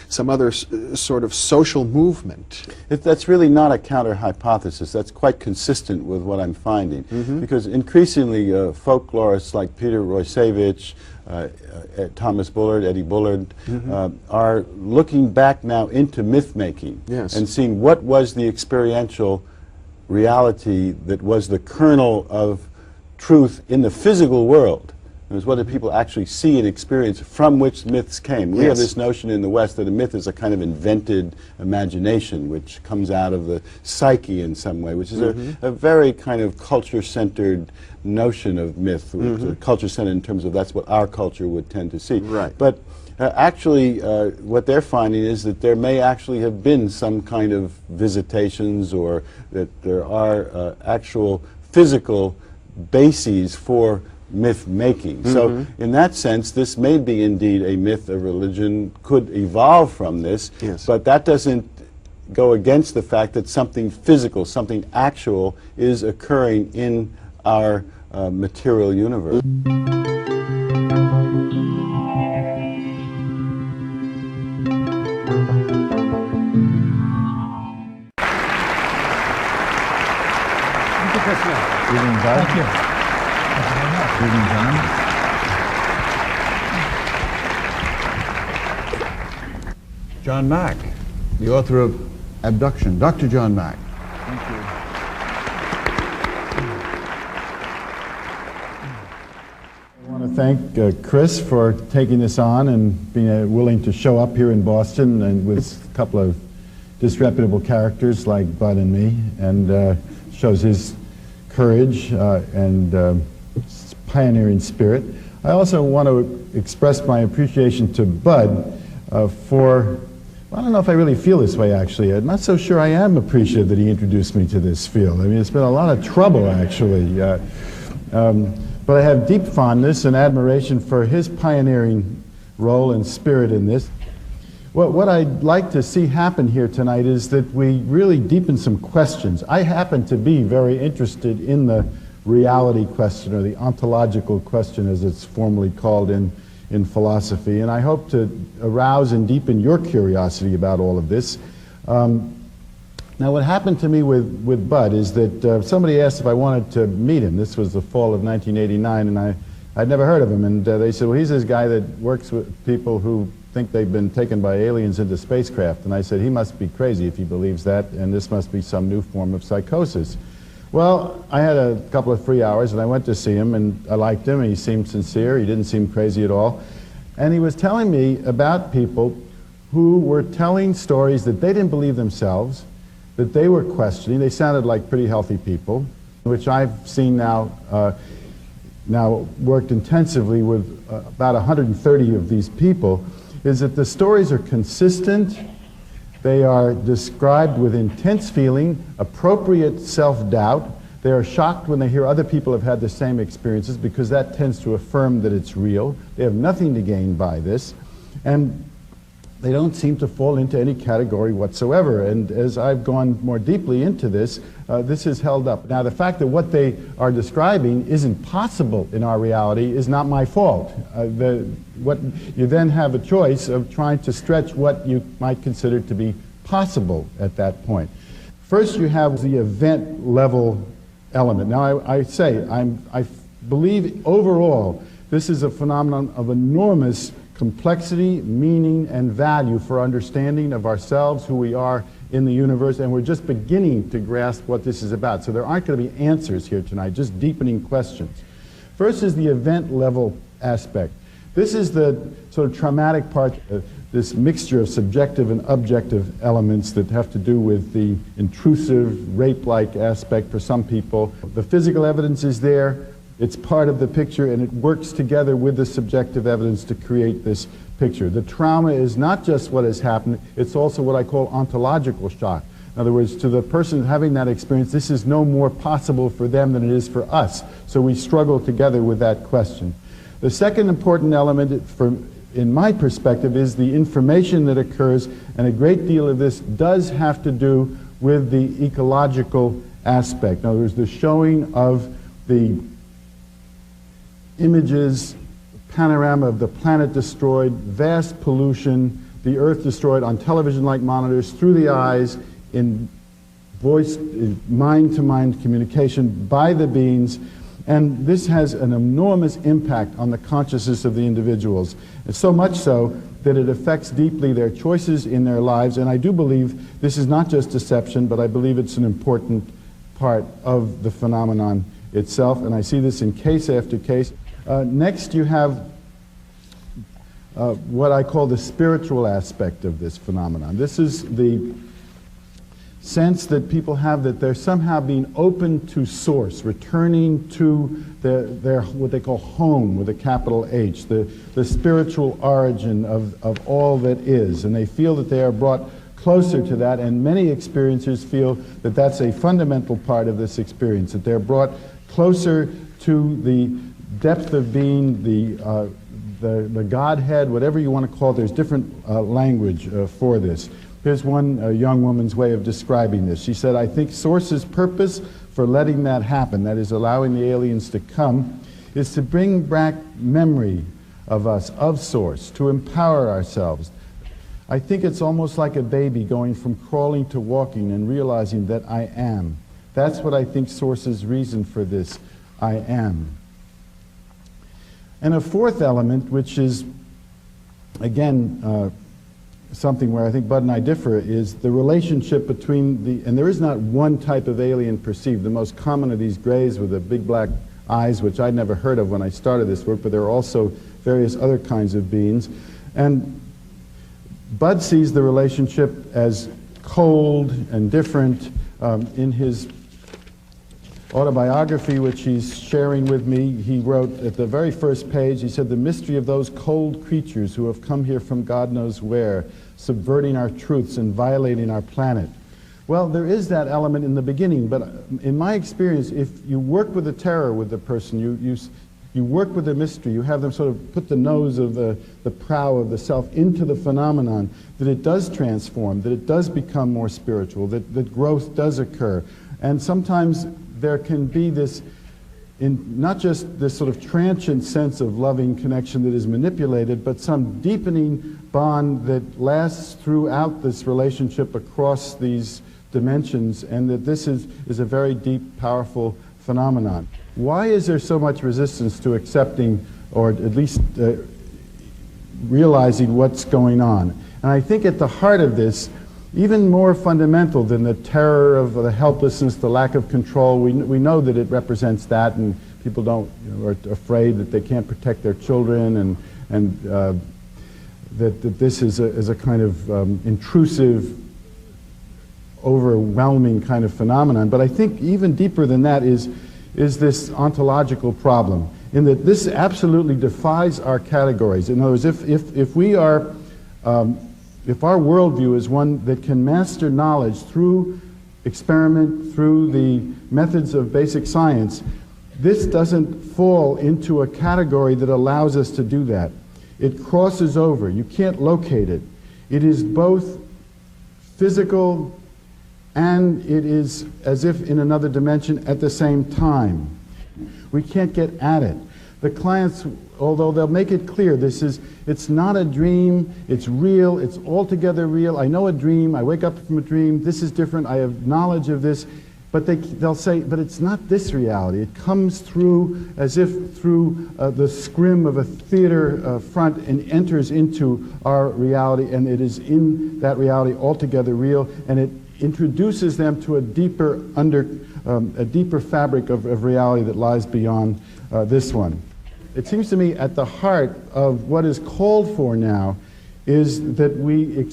A: some other sort of social movement.
E: That's really not a counter-hypothesis. That's quite consistent with what I'm finding. Because increasingly folklorists like Peter Roysevich, Thomas Bullard, Eddie Bullard, are looking back now into myth-making and seeing what was the experiential reality that was the kernel of truth in the physical world. It was what did people actually see and experience from which myths came. We have this notion in the West that a myth is a kind of invented imagination which comes out of the psyche in some way, which is a very kind of culture-centered notion of myth, culture-centered in terms of that's what our culture would tend to see.
A: Right.
E: But actually, what they're finding is that there may actually have been some kind of visitations, or that there are actual physical bases for myth making. So in that sense, this may be indeed a myth. A religion could evolve from this, but that doesn't go against the fact that something physical, something actual is occurring in our material universe.
F: Thank you. Evening, gentlemen. John Mack, the author of Abduction. Dr. John Mack.
A: Thank you.
G: I want to thank Chris for taking this on and being willing to show up here in Boston and with a couple of disreputable characters like Bud and me, and shows his courage and pioneering spirit. I also want to express my appreciation to Bud for, well, I don't know if I really feel this way actually. I'm not so sure I am appreciative that he introduced me to this field. I mean, it's been a lot of trouble actually. But I have deep fondness and admiration for his pioneering role and spirit in this. What I'd like to see happen here tonight is that we really deepen some questions. I happen to be very interested in the reality question, or the ontological question as it's formally called in philosophy, and I hope to arouse and deepen your curiosity about all of this. Now what happened to me with Bud is that somebody asked if I wanted to meet him. This was the fall of 1989, and I'd never heard of him, and they said, well, he's this guy that works with people who think they've been taken by aliens into spacecraft. And I said, he must be crazy if he believes that, and this must be some new form of psychosis. Well, I had a couple of free hours, and I went to see him, and I liked him. He seemed sincere. He didn't seem crazy at all. And he was telling me about people who were telling stories that they didn't believe themselves, that they were questioning. They sounded like pretty healthy people, which I've seen now worked intensively with about 130 of these people, is that the stories are consistent. They are described with intense feeling, appropriate self-doubt. They are shocked when they hear other people have had the same experiences, because that tends to affirm that it's real. They have nothing to gain by this. And they don't seem to fall into any category whatsoever. And as I've gone more deeply into this, this is held up. Now, the fact that what they are describing isn't possible in our reality is not my fault. You then have a choice of trying to stretch what you might consider to be possible at that point. First, you have the event level element. Now, I believe overall this is a phenomenon of enormous complexity, meaning, and value for understanding of ourselves, who we are in the universe, and we're just beginning to grasp what this is about. So there aren't going to be answers here tonight, just deepening questions. First is the event level aspect. This is the sort of traumatic part, this mixture of subjective and objective elements that have to do with the intrusive, rape-like aspect for some people. The physical evidence is there. It's part of the picture, and it works together with the subjective evidence to create this picture. The trauma is not just what has happened, it's also what I call ontological shock. In other words, to the person having that experience, this is no more possible for them than it is for us. So we struggle together with that question. The second important element in my perspective, is the information that occurs, and a great deal of this does have to do with the ecological aspect. In other words, the showing of the images, panorama of the planet destroyed, vast pollution, the Earth destroyed on television-like monitors, through the eyes, in voice, mind-to-mind communication by the beings, and this has an enormous impact on the consciousness of the individuals. And so much so that it affects deeply their choices in their lives, and I do believe this is not just deception, but I believe it's an important part of the phenomenon itself, and I see this in case after case. Next you have what I call the spiritual aspect of this phenomenon. This is the sense that people have that they're somehow being open to source, returning to their what they call home with a capital H, the spiritual origin of all that is, and they feel that they are brought closer to that, and many experiencers feel that that's a fundamental part of this experience, that they're brought closer to the depth of being, the Godhead, whatever you want to call it. There's different language for this. Here's one young woman's way of describing this. She said, I think Source's purpose for letting that happen, that is allowing the aliens to come, is to bring back memory of us, of Source, to empower ourselves. I think it's almost like a baby going from crawling to walking and realizing that I am. That's what I think Source's reason for this, I am. And a fourth element, which is, again, something where I think Bud and I differ, is the relationship between the, and there is not one type of alien perceived. The most common are these grays with the big black eyes, which I'd never heard of when I started this work, but there are also various other kinds of beings. And Bud sees the relationship as cold and different. In his autobiography, which he's sharing with me, he wrote at the very first page, he said, the mystery of those cold creatures who have come here from God knows where, subverting our truths and violating our planet. Well, there is that element in the beginning, but in my experience, if you work with the terror with the person, you work with the mystery, you have them sort of put the nose of the prow of the self into the phenomenon, that it does transform, that it does become more spiritual, that growth does occur. And sometimes there can be this, not just this sort of transient sense of loving connection that is manipulated, but some deepening bond that lasts throughout this relationship across these dimensions, and that this is a very deep, powerful phenomenon. Why is there so much resistance to accepting, or at least realizing what's going on? And I think at the heart of this, even more fundamental than the terror of the helplessness, the lack of control, we know that it represents that, and people are afraid that they can't protect their children, and that this is a kind of intrusive, overwhelming kind of phenomenon. But I think even deeper than that is this ontological problem, in that this absolutely defies our categories. In other words, if we are if our worldview is one that can master knowledge through experiment, through the methods of basic science, this doesn't fall into a category that allows us to do that. It crosses over. You can't locate it. It is both physical and it is as if in another dimension at the same time. We can't get at it. The clients, although they'll make it clear, it's not a dream, it's real, it's altogether real. I know a dream, I wake up from a dream, this is different, I have knowledge of this, but they'll say, but it's not this reality. It comes through as if through the scrim of a theater front and enters into our reality, and it is in that reality altogether real, and it introduces them to a deeper fabric of reality that lies beyond this one. It seems to me at the heart of what is called for now is that we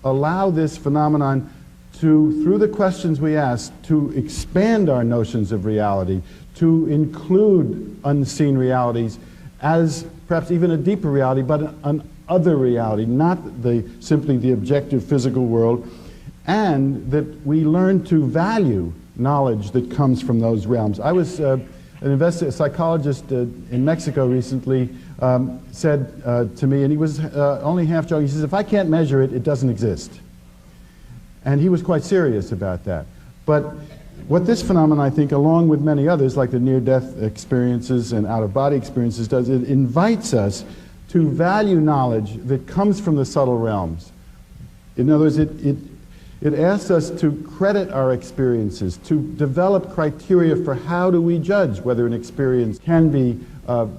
G: allow this phenomenon to, through the questions we ask, to expand our notions of reality, to include unseen realities as perhaps even a deeper reality, but an other reality, not simply the objective physical world, and that we learn to value knowledge that comes from those realms. I was a psychologist in Mexico recently said to me, and he was only half joking, he says, if I can't measure it, it doesn't exist. And he was quite serious about that. But what this phenomenon, I think, along with many others, like the near-death experiences and out-of-body experiences does, it invites us to value knowledge that comes from the subtle realms. In other words, it asks us to credit our experiences, to develop criteria for how do we judge whether an experience can be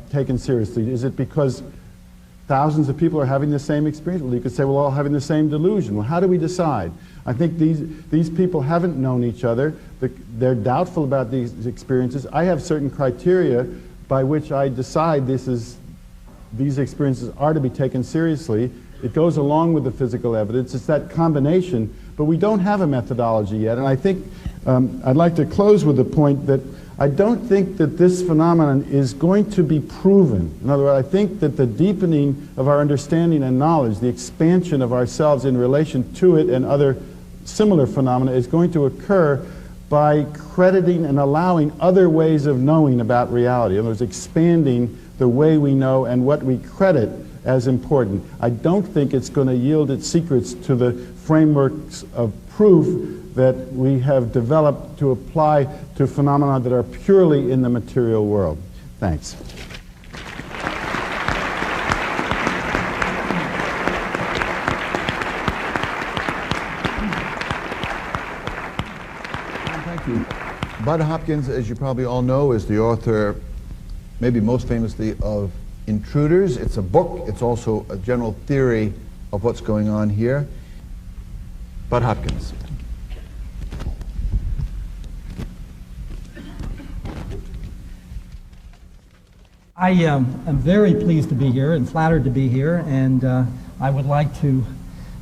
G: taken seriously. Is it because thousands of people are having the same experience? Well, you could say, well, all having the same delusion. Well, how do we decide? I think these people haven't known each other. They're doubtful about these experiences. I have certain criteria by which I decide these experiences are to be taken seriously. It goes along with the physical evidence. It's that combination, but we don't have a methodology yet. And I think I'd like to close with the point that I don't think that this phenomenon is going to be proven. In other words, I think that the deepening of our understanding and knowledge, the expansion of ourselves in relation to it and other similar phenomena is going to occur by crediting and allowing other ways of knowing about reality. In other words, expanding the way we know and what we credit as important. I don't think it's going to yield its secrets to the frameworks of proof that we have developed to apply to phenomena that are purely in the material world. Thanks.
F: Thank you. Bud Hopkins, as you probably all know, is the author, maybe most famously, of Intruders. It's a book. It's also a general theory of what's going on here. Bud Hopkins.
H: I am very pleased to be here and flattered to be here, and I would like to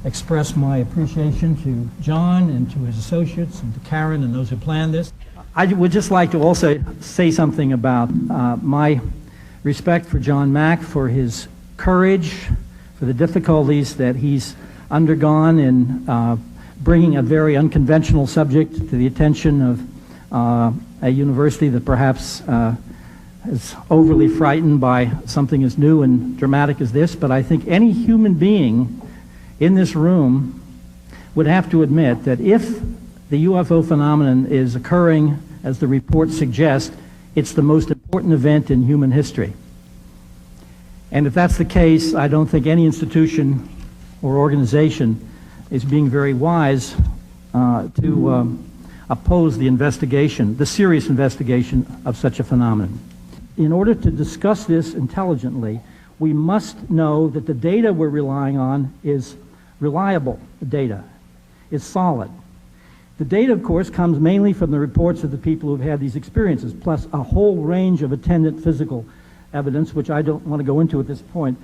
H: express my appreciation to John and to his associates and to Karen and those who planned this. I would just like to also say something about my respect for John Mack, for his courage, for the difficulties that he's undergone in bringing a very unconventional subject to the attention of a university that perhaps is overly frightened by something as new and dramatic as this. But I think any human being in this room would have to admit that if the UFO phenomenon is occurring, as the report suggests, it's the most important event in human history. And if that's the case, I don't think any institution or organization is being very wise to oppose the investigation, the serious investigation of such a phenomenon. In order to discuss this intelligently, we must know that the data we're relying on is reliable data, is solid. The data, of course, comes mainly from the reports of the people who've had these experiences, plus a whole range of attendant physical evidence, which I don't want to go into at this point.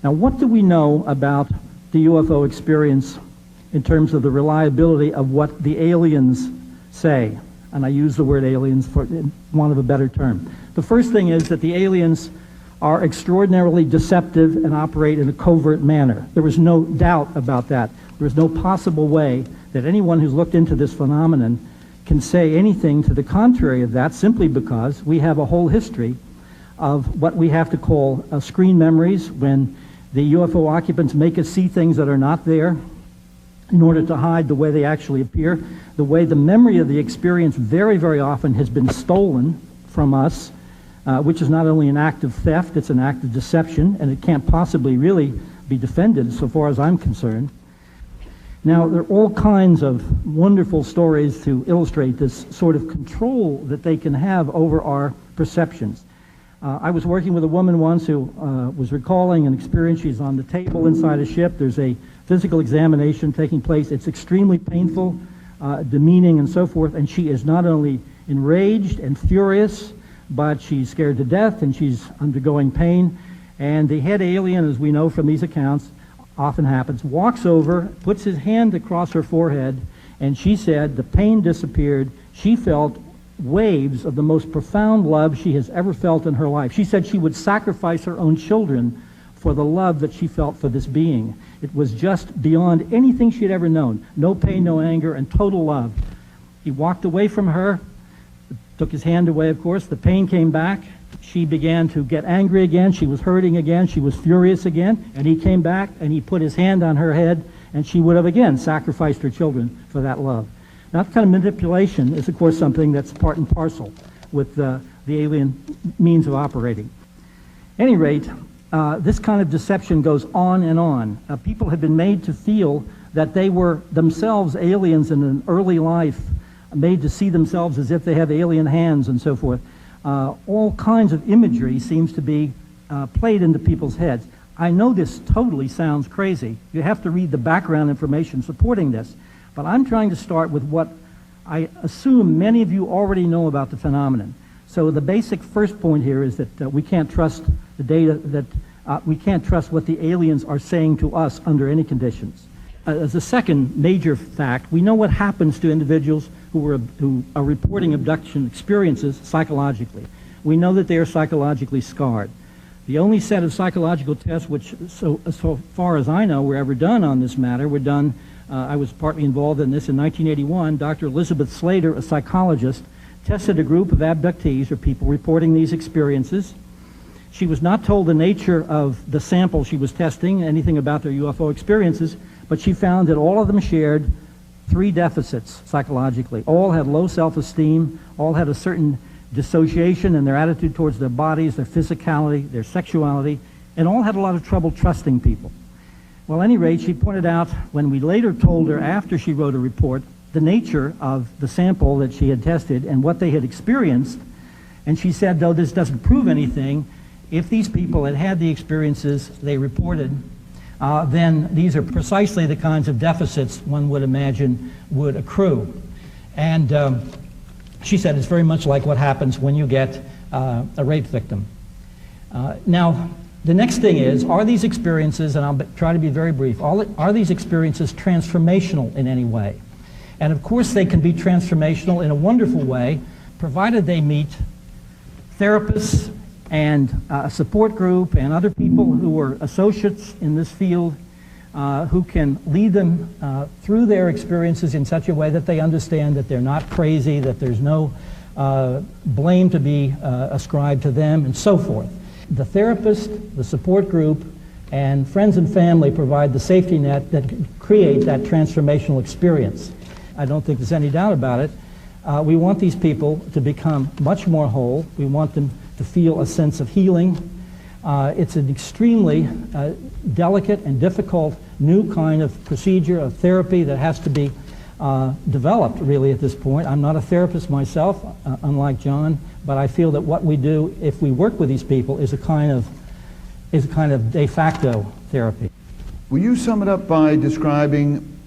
H: Now, what do we know about the UFO experience in terms of the reliability of what the aliens say? And I use the word aliens for want of a better term. The first thing is that the aliens are extraordinarily deceptive and operate in a covert manner. There was no doubt about that. There is no possible way that anyone who's looked into this phenomenon can say anything to the contrary of that, simply because we have a whole history of what we have to call screen memories, when the UFO occupants make us see things that are not there in order to hide the way they actually appear. The way the memory of the experience very, very often has been stolen from us, which is not only an act of theft, it's an act of deception, and it can't possibly really be defended so far as I'm concerned. Now, there are all kinds of wonderful stories to illustrate this sort of control that they can have over our perceptions. I was working with a woman once who was recalling an experience. She's on the table inside a ship. There's a physical examination taking place. It's extremely painful, demeaning, and so forth, and she is not only enraged and furious, but she's scared to death and she's undergoing pain. And the head alien, as we know from these accounts, often happens, walks over, puts his hand across her forehead, and she said the pain disappeared. She felt waves of the most profound love she has ever felt in her life. She said she would sacrifice her own children for the love that she felt for this being. It was just beyond anything she had ever known. No pain, no anger, and total love. He walked away from her, took his hand away, of course. The pain came back. she began to get angry again. She was hurting again. She was furious again. And he came back and he put his hand on her head, and she would have again sacrificed her children for that love. That kind of manipulation is, of course, something that's part and parcel with the alien means of operating. At any rate, this kind of deception goes on and on. People have been made to feel that they were themselves aliens in an early life, made to see themselves as if they have alien hands and so forth. All kinds of imagery seems to be played into people's heads. I know this totally sounds crazy. You have to read the background information supporting this. But I'm trying to start with what I assume many of you already know about the phenomenon. So the basic first point here is that we can't trust the data, that we can't trust what the aliens are saying to us under any conditions. As a second major fact, we know what happens to individuals who are reporting abduction experiences psychologically. We know that they are psychologically scarred. The only set of psychological tests which, so far as I know, were ever done on this matter were done, I was partly involved in this in 1981. Dr. Elizabeth Slater, a psychologist, tested a group of abductees, or people reporting these experiences. She was not told the nature of the sample she was testing, anything about their UFO experiences, but she found that all of them shared three deficits psychologically. All had low self-esteem, all had a certain dissociation in their attitude towards their bodies, their physicality, their sexuality, and all had a lot of trouble trusting people. Well, at any rate, she pointed out, when we later told her after she wrote a report, the nature of the sample that she had tested and what they had experienced, and she said, though this doesn't prove anything, if these people had had the experiences they reported, then these are precisely the kinds of deficits one would imagine would accrue. And she said it's very much like what happens when you get a rape victim. Now, the next thing is, are these experiences, and I'll try to be very brief, are these experiences transformational in any way? And of course they can be transformational in a wonderful way, provided they meet therapists and a support group and other people who are associates in this field who can lead them through their experiences in such a way that they understand that they're not crazy, that there's no blame to be ascribed to them, and so forth. The therapist, the support group, and friends and family provide the safety net that can create that transformational experience. I don't think there's any doubt about it. We want these people to become much more whole. We want them to feel a sense of healing. It's an extremely delicate and difficult new kind of procedure of therapy that has to be developed really at this point. I'm not a therapist myself, unlike John, but I feel that what we do if we work with these people is a kind of de facto therapy.
F: Will you sum it up by describing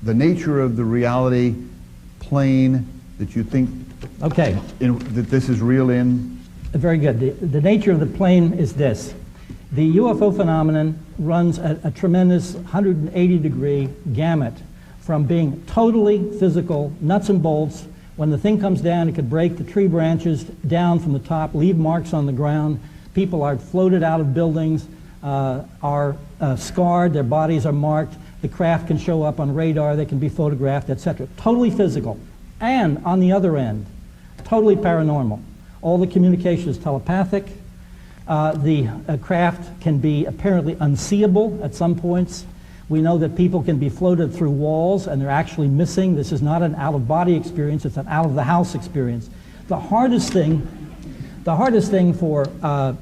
F: the nature of the reality plane that you think
H: that
F: this is real in?
H: Very good. The nature of the plane is this. The UFO phenomenon runs a tremendous 180-degree gamut from being totally physical, nuts and bolts. When the thing comes down, it could break the tree branches down from the top, leave marks on the ground. People are floated out of buildings, are scarred, their bodies are marked. The craft can show up on radar, they can be photographed, etc. Totally physical. And on the other end, totally paranormal. All the communication is telepathic. The craft can be apparently unseeable at some points. We know that people can be floated through walls and they're actually missing. This is not an out-of-body experience, it's an out-of-the-house experience. The hardest thing for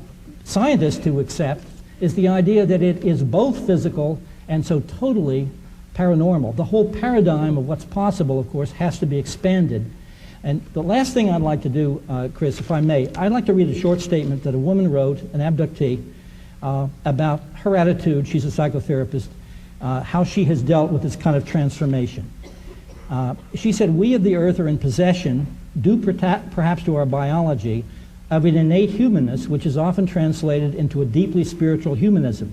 H: scientists to accept is the idea that it is both physical and so totally paranormal. The whole paradigm of what's possible, of course, has to be expanded. And the last thing I'd like to do, Chris, if I may, I'd like to read a short statement that a woman wrote, an abductee, about her attitude. She's a psychotherapist, how she has dealt with this kind of transformation. She said, "We of the earth are in possession, due perhaps to our biology, of an innate humanness which is often translated into a deeply spiritual humanism.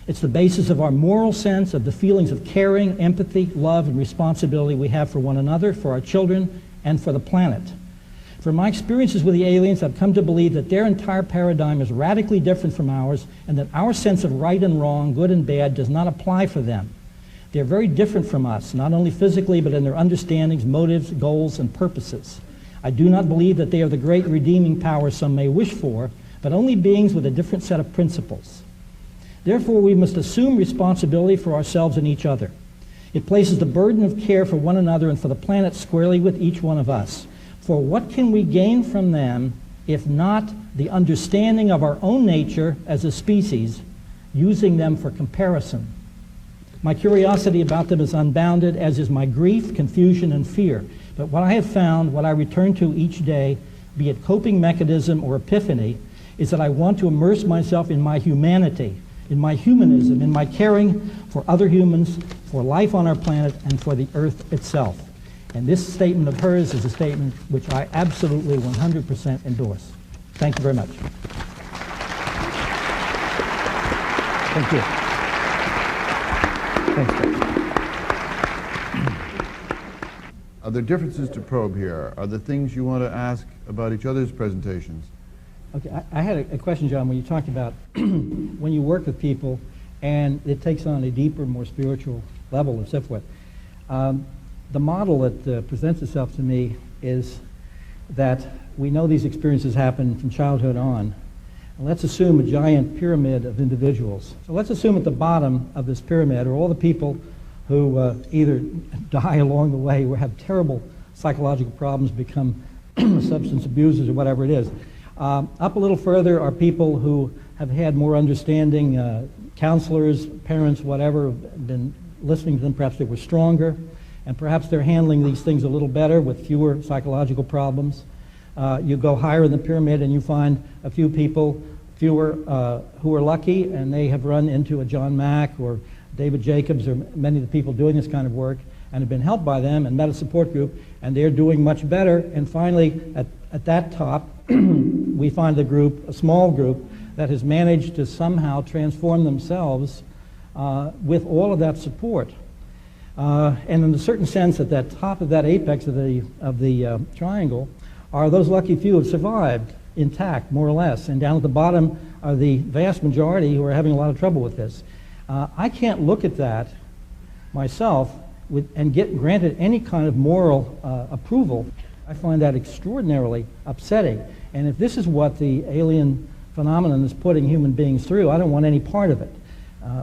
H: It's the basis of our moral sense, of the feelings of caring, empathy, love, and responsibility we have for one another, for our children, and for the planet. From my experiences with the aliens, I've come to believe that their entire paradigm is radically different from ours, and that our sense of right and wrong, good and bad, does not apply for them. They're very different from us, not only physically, but in their understandings, motives, goals, and purposes. I do not believe that they are the great redeeming power some may wish for, but only beings with a different set of principles. Therefore, we must assume responsibility for ourselves and each other. It places the burden of care for one another and for the planet squarely with each one of us. For what can we gain from them if not the understanding of our own nature as a species, using them for comparison? My curiosity about them is unbounded, as is my grief, confusion, and fear. But what I have found, what I return to each day, be it coping mechanism or epiphany, is that I want to immerse myself in my humanity, in my humanism, in my caring for other humans, for life on our planet, and for the earth itself. And this statement of hers is a statement which I absolutely 100% endorse. Thank you very much. Thank you. Thanks, Jacques.
F: Are there differences to probe here? Are there things you want to ask about each other's presentations?
H: Okay, I had a question, John, when you talked about when you work with people and it takes on a deeper, more spiritual level and so forth. The model that presents itself to me is that we know these experiences happen from childhood on. And let's assume a giant pyramid of individuals. So let's assume at the bottom of this pyramid are all the people who either die along the way or have terrible psychological problems, become substance abusers or whatever it is. Up a little further are people who have had more understanding, counselors, parents, whatever, have been listening to them. Perhaps they were stronger, and perhaps they're handling these things a little better with fewer psychological problems. You go higher in the pyramid and you find a few people, fewer, who are lucky, and they have run into a John Mack or David Jacobs or many of the people doing this kind of work and have been helped by them and met a support group, and they're doing much better. And finally, at that top, we find a group, a small group, that has managed to somehow transform themselves with all of that support. And in a certain sense, at that top of that apex of the triangle are those lucky few who have survived intact, more or less. And down at the bottom are the vast majority who are having a lot of trouble with this. I can't look at that myself and get granted any kind of moral approval. I find that extraordinarily upsetting. And if this is what the alien phenomenon is putting human beings through, I don't want any part of it.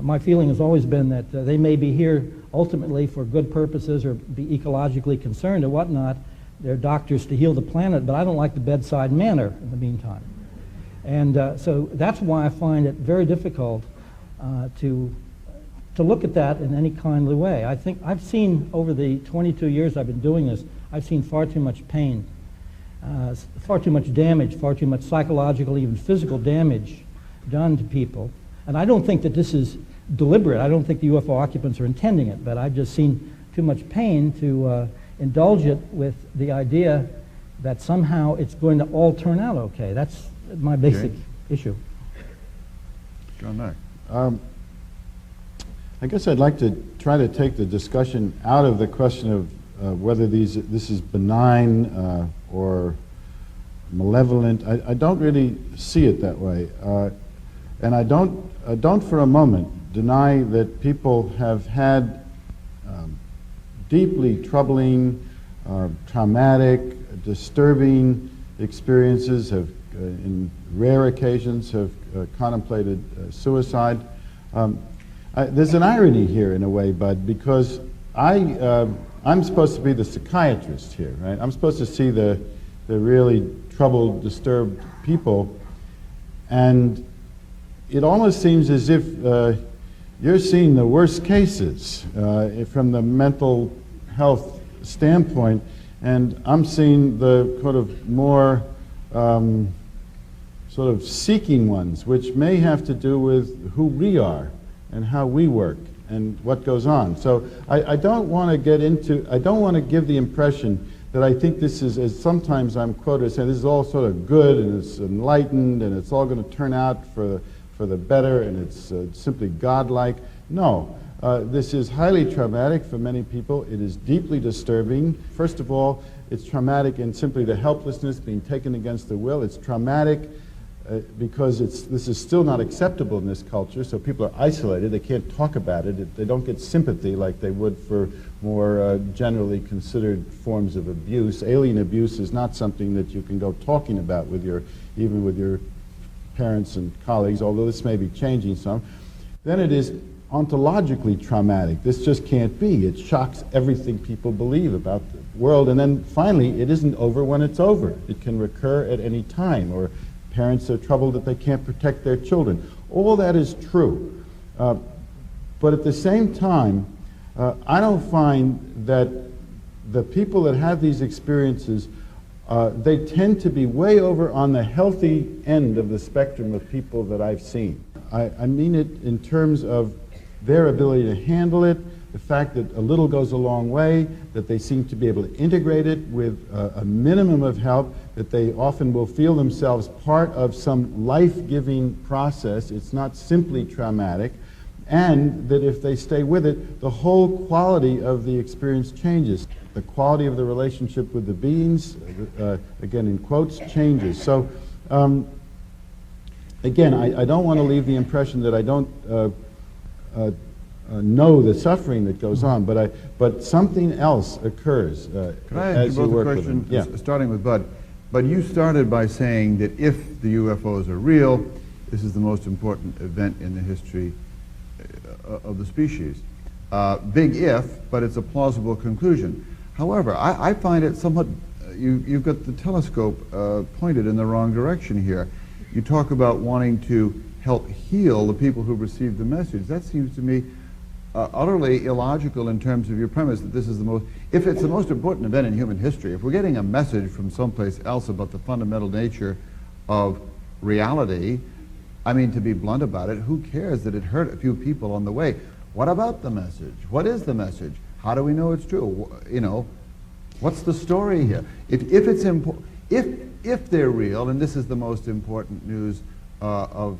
H: My feeling has always been that they may be here ultimately for good purposes or be ecologically concerned or whatnot. They're doctors to heal the planet, but I don't like the bedside manner in the meantime. And so that's why I find it very difficult to look at that in any kindly way. I think I've seen over the 22 years I've been doing this, I've seen far too much pain, far too much damage, far too much psychological, even physical damage done to people. And I don't think that this is deliberate. I don't think the UFO occupants are intending it, but I've just seen too much pain to indulge it with the idea that somehow it's going to all turn out okay. That's my basic issue.
F: John Mack.
G: I guess I'd like to try to take the discussion out of the question of whether this is benign or malevolent. I don't really see it that way. And I don't for a moment deny that people have had deeply troubling, traumatic, disturbing experiences, have in rare occasions have contemplated suicide. There's an irony here in a way, Bud, because I'm supposed to be the psychiatrist here, right? I'm supposed to see the really troubled, disturbed people, and it almost seems as if you're seeing the worst cases from the mental health standpoint, and I'm seeing the sort of more sort of seeking ones, which may have to do with who we are and how we work and what goes on. So I don't want to get into, I don't want to give the impression that I think this is, as sometimes I'm quoted as saying, this is all sort of good and it's enlightened and it's all going to turn out for the better and it's simply godlike. No, this is highly traumatic for many people. It is deeply disturbing. First of all, it's traumatic in simply the helplessness being taken against the will. It's traumatic because this is still not acceptable in this culture, so people are isolated. They can't talk about it. They don't get sympathy like they would for more generally considered forms of abuse. Alien abuse is not something that you can go talking about with even with your parents and colleagues, although this may be changing some, then it is ontologically traumatic. This just can't be. It shocks everything people believe about the world. And then finally, it isn't over when it's over. It can recur at any time, or parents are troubled that they can't protect their children. All that is true. But at the same time, I don't find that the people that have these experiences, they tend to be way over on the healthy end of the spectrum of people that I've seen. I mean it in terms of their ability to handle it, the fact that a little goes a long way, that they seem to be able to integrate it with a minimum of help, that they often will feel themselves part of some life-giving process. It's not simply traumatic, and that if they stay with it, the whole quality of the experience changes. The quality of the relationship with the beings, again in quotes, changes. So again, I don't want to leave the impression that I don't know the suffering that goes on, but something else occurs
F: Can I ask
G: as
F: you
G: you
F: both
G: work
F: a
G: with
F: question,
G: them. Yeah.
F: starting with Bud? But you started by saying that if the UFOs are real, this is the most important event in the history of the species. Big if, but it's a plausible conclusion. However, I find it somewhat, you've got the telescope pointed in the wrong direction here. You talk about wanting to help heal the people who received the message. That seems to me utterly illogical in terms of your premise that this is the most, if it's the most important event in human history, if we're getting a message from someplace else about the fundamental nature of reality, I mean, to be blunt about it, who cares that it hurt a few people on the way? What about the message? What is the message? How do we know it's true? You know, what's the story here? If they're real, and this is the most important news of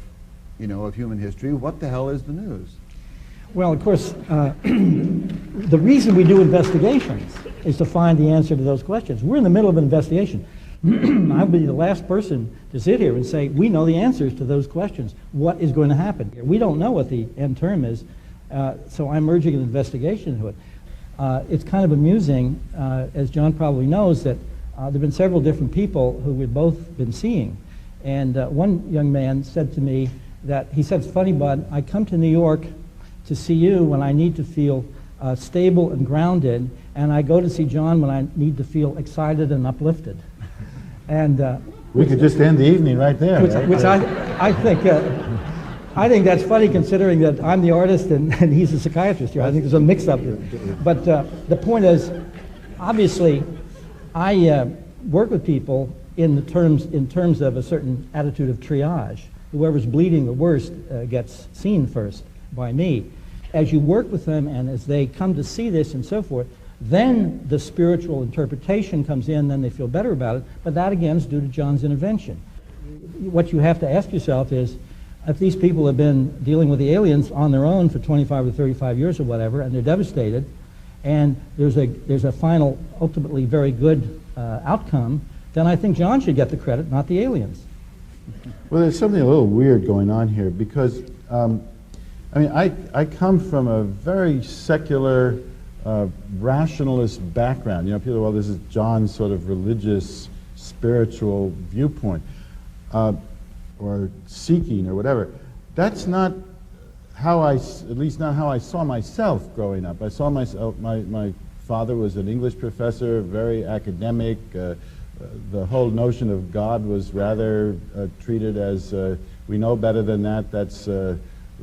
F: human history, what the hell is the news?
H: Well, of course, the reason we do investigations is to find the answer to those questions. We're in the middle of an investigation. I'll be the last person to sit here and say, we know the answers to those questions. What is going to happen here? We don't know what the end term is, so I'm urging an investigation into it. It's kind of amusing, as John probably knows, that there have been several different people who we've both been seeing. And one young man said to me that, he said, it's funny, Bud, I come to New York to see you when I need to feel stable and grounded, and I go to see John when I need to feel excited and uplifted. And
G: We could just end the evening right there.
H: which I think that's funny, considering that I'm the artist and he's the psychiatrist here. I think there's a mix-up here. But the point is, obviously, I work with people in terms of a certain attitude of triage. Whoever's bleeding the worst gets seen first by me. As you work with them and as they come to see this and so forth, then the spiritual interpretation comes in, then they feel better about it, but that again is due to John's intervention. What you have to ask yourself is, if these people have been dealing with the aliens on their own for 25 or 35 years or whatever, and they're devastated, and there's a final, ultimately very good outcome, then I think John should get the credit, not the aliens.
G: Well, there's something a little weird going on here, because I come from a very secular, rationalist background. You know, people, well, this is John's sort of religious, spiritual viewpoint, or seeking, or whatever. That's not how at least not how I saw myself growing up. I saw myself, my father was an English professor, very academic. The whole notion of God was rather treated as, we know better than that. That's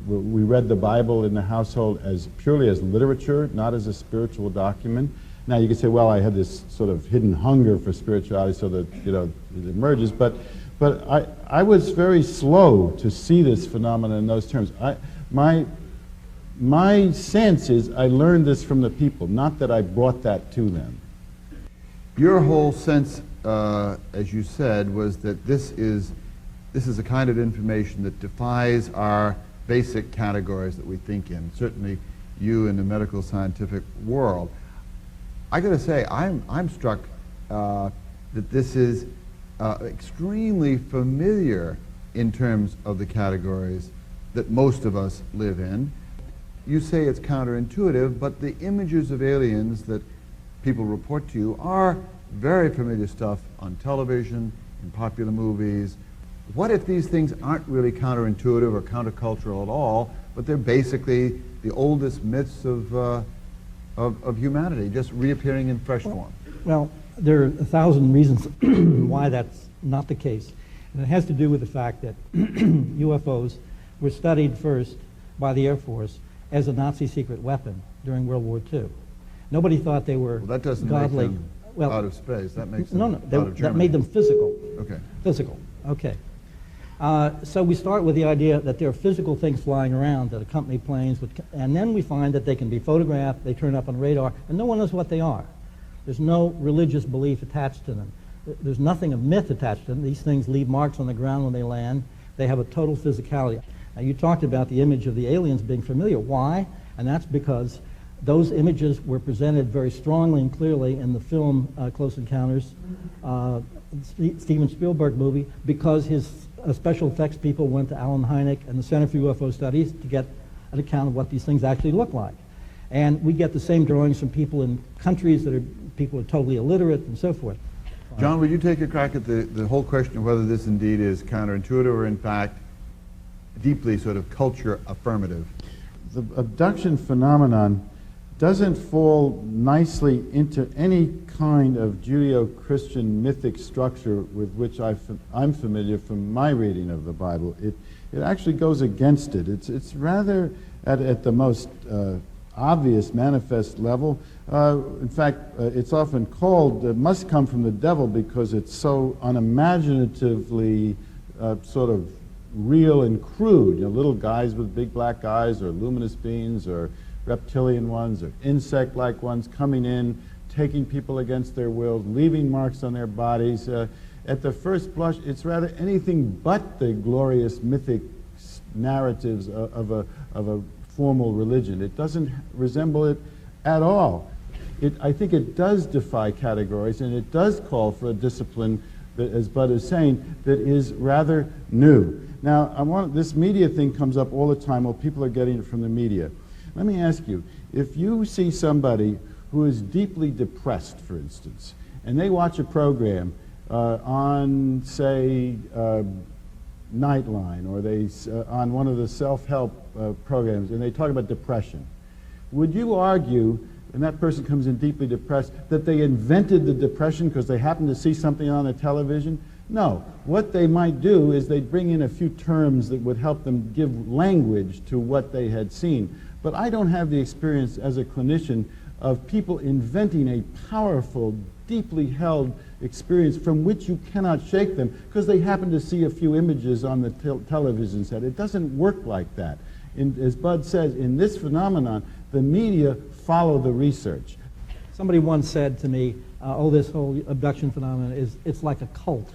G: we read the Bible in the household as purely as literature, not as a spiritual document. Now you could say, well, I had this sort of hidden hunger for spirituality, so that it emerges. But I was very slow to see this phenomenon in those terms. My sense is I learned this from the people, not that I brought that to them.
F: Your whole sense, as you said, was that this is a kind of information that defies our basic categories that we think in, certainly you in the medical scientific world. I got to say, I'm struck that this is extremely familiar in terms of the categories that most of us live in. You say it's counterintuitive, but the images of aliens that people report to you are very familiar stuff on television, in popular movies. What if these things aren't really counterintuitive or countercultural at all, but they're basically the oldest myths of humanity, just reappearing in fresh form?
H: Well, there are 1,000 reasons why that's not the case. And it has to do with the fact that UFOs were studied first by the Air Force as a Nazi secret weapon during World War II. Nobody thought they were
F: Well, that doesn't
H: godly.
F: make them
H: Well,
F: out of space. That makes them
H: no,
F: out of
H: that
F: Germany.
H: made them physical.
F: Okay.
H: Physical, okay. So we start with the idea that there are physical things flying around that accompany planes, and then we find that they can be photographed, they turn up on radar, and no one knows what they are. There's no religious belief attached to them. There's nothing of myth attached to them. These things leave marks on the ground when they land. They have a total physicality. Now, you talked about the image of the aliens being familiar. Why? And that's because those images were presented very strongly and clearly in the film Close Encounters, Steven Spielberg movie, because his special effects people went to Alan Hynek and the Center for UFO Studies to get an account of what these things actually look like. And we get the same drawings from people in countries that are people who are totally illiterate and so forth.
F: John, would you take a crack at the whole question of whether this indeed is counterintuitive or in fact deeply sort of culture affirmative?
G: The abduction phenomenon doesn't fall nicely into any kind of Judeo-Christian mythic structure with which I'm familiar from my reading of the Bible. It actually goes against it. It's rather at the most obvious, manifest level. In fact, it's often called, it must come from the devil because it's so unimaginatively sort of real and crude. You know, little guys with big black eyes, or luminous beings, or reptilian ones, or insect-like ones coming in, taking people against their will, leaving marks on their bodies. At the first blush, it's rather anything but the glorious mythic narratives of a formal religion. It doesn't resemble it at all. I think it does defy categories, and it does call for a discipline that, as Bud is saying, that is rather new. Now, this media thing comes up all the time. Well, people are getting it from the media. Let me ask you, if you see somebody who is deeply depressed, for instance, and they watch a program on, say, Nightline, or on one of the self-help programs, and they talk about depression, would you argue, and that person comes in deeply depressed, that they invented the depression because they happened to see something on the television? No. What they might do is they'd bring in a few terms that would help them give language to what they had seen. But I don't have the experience as a clinician of people inventing a powerful, deeply held experience from which you cannot shake them because they happen to see a few images on the television set. It doesn't work like that. As Bud says, in this phenomenon, the media follow the research.
H: Somebody once said to me, this whole abduction phenomenon it's like a cult.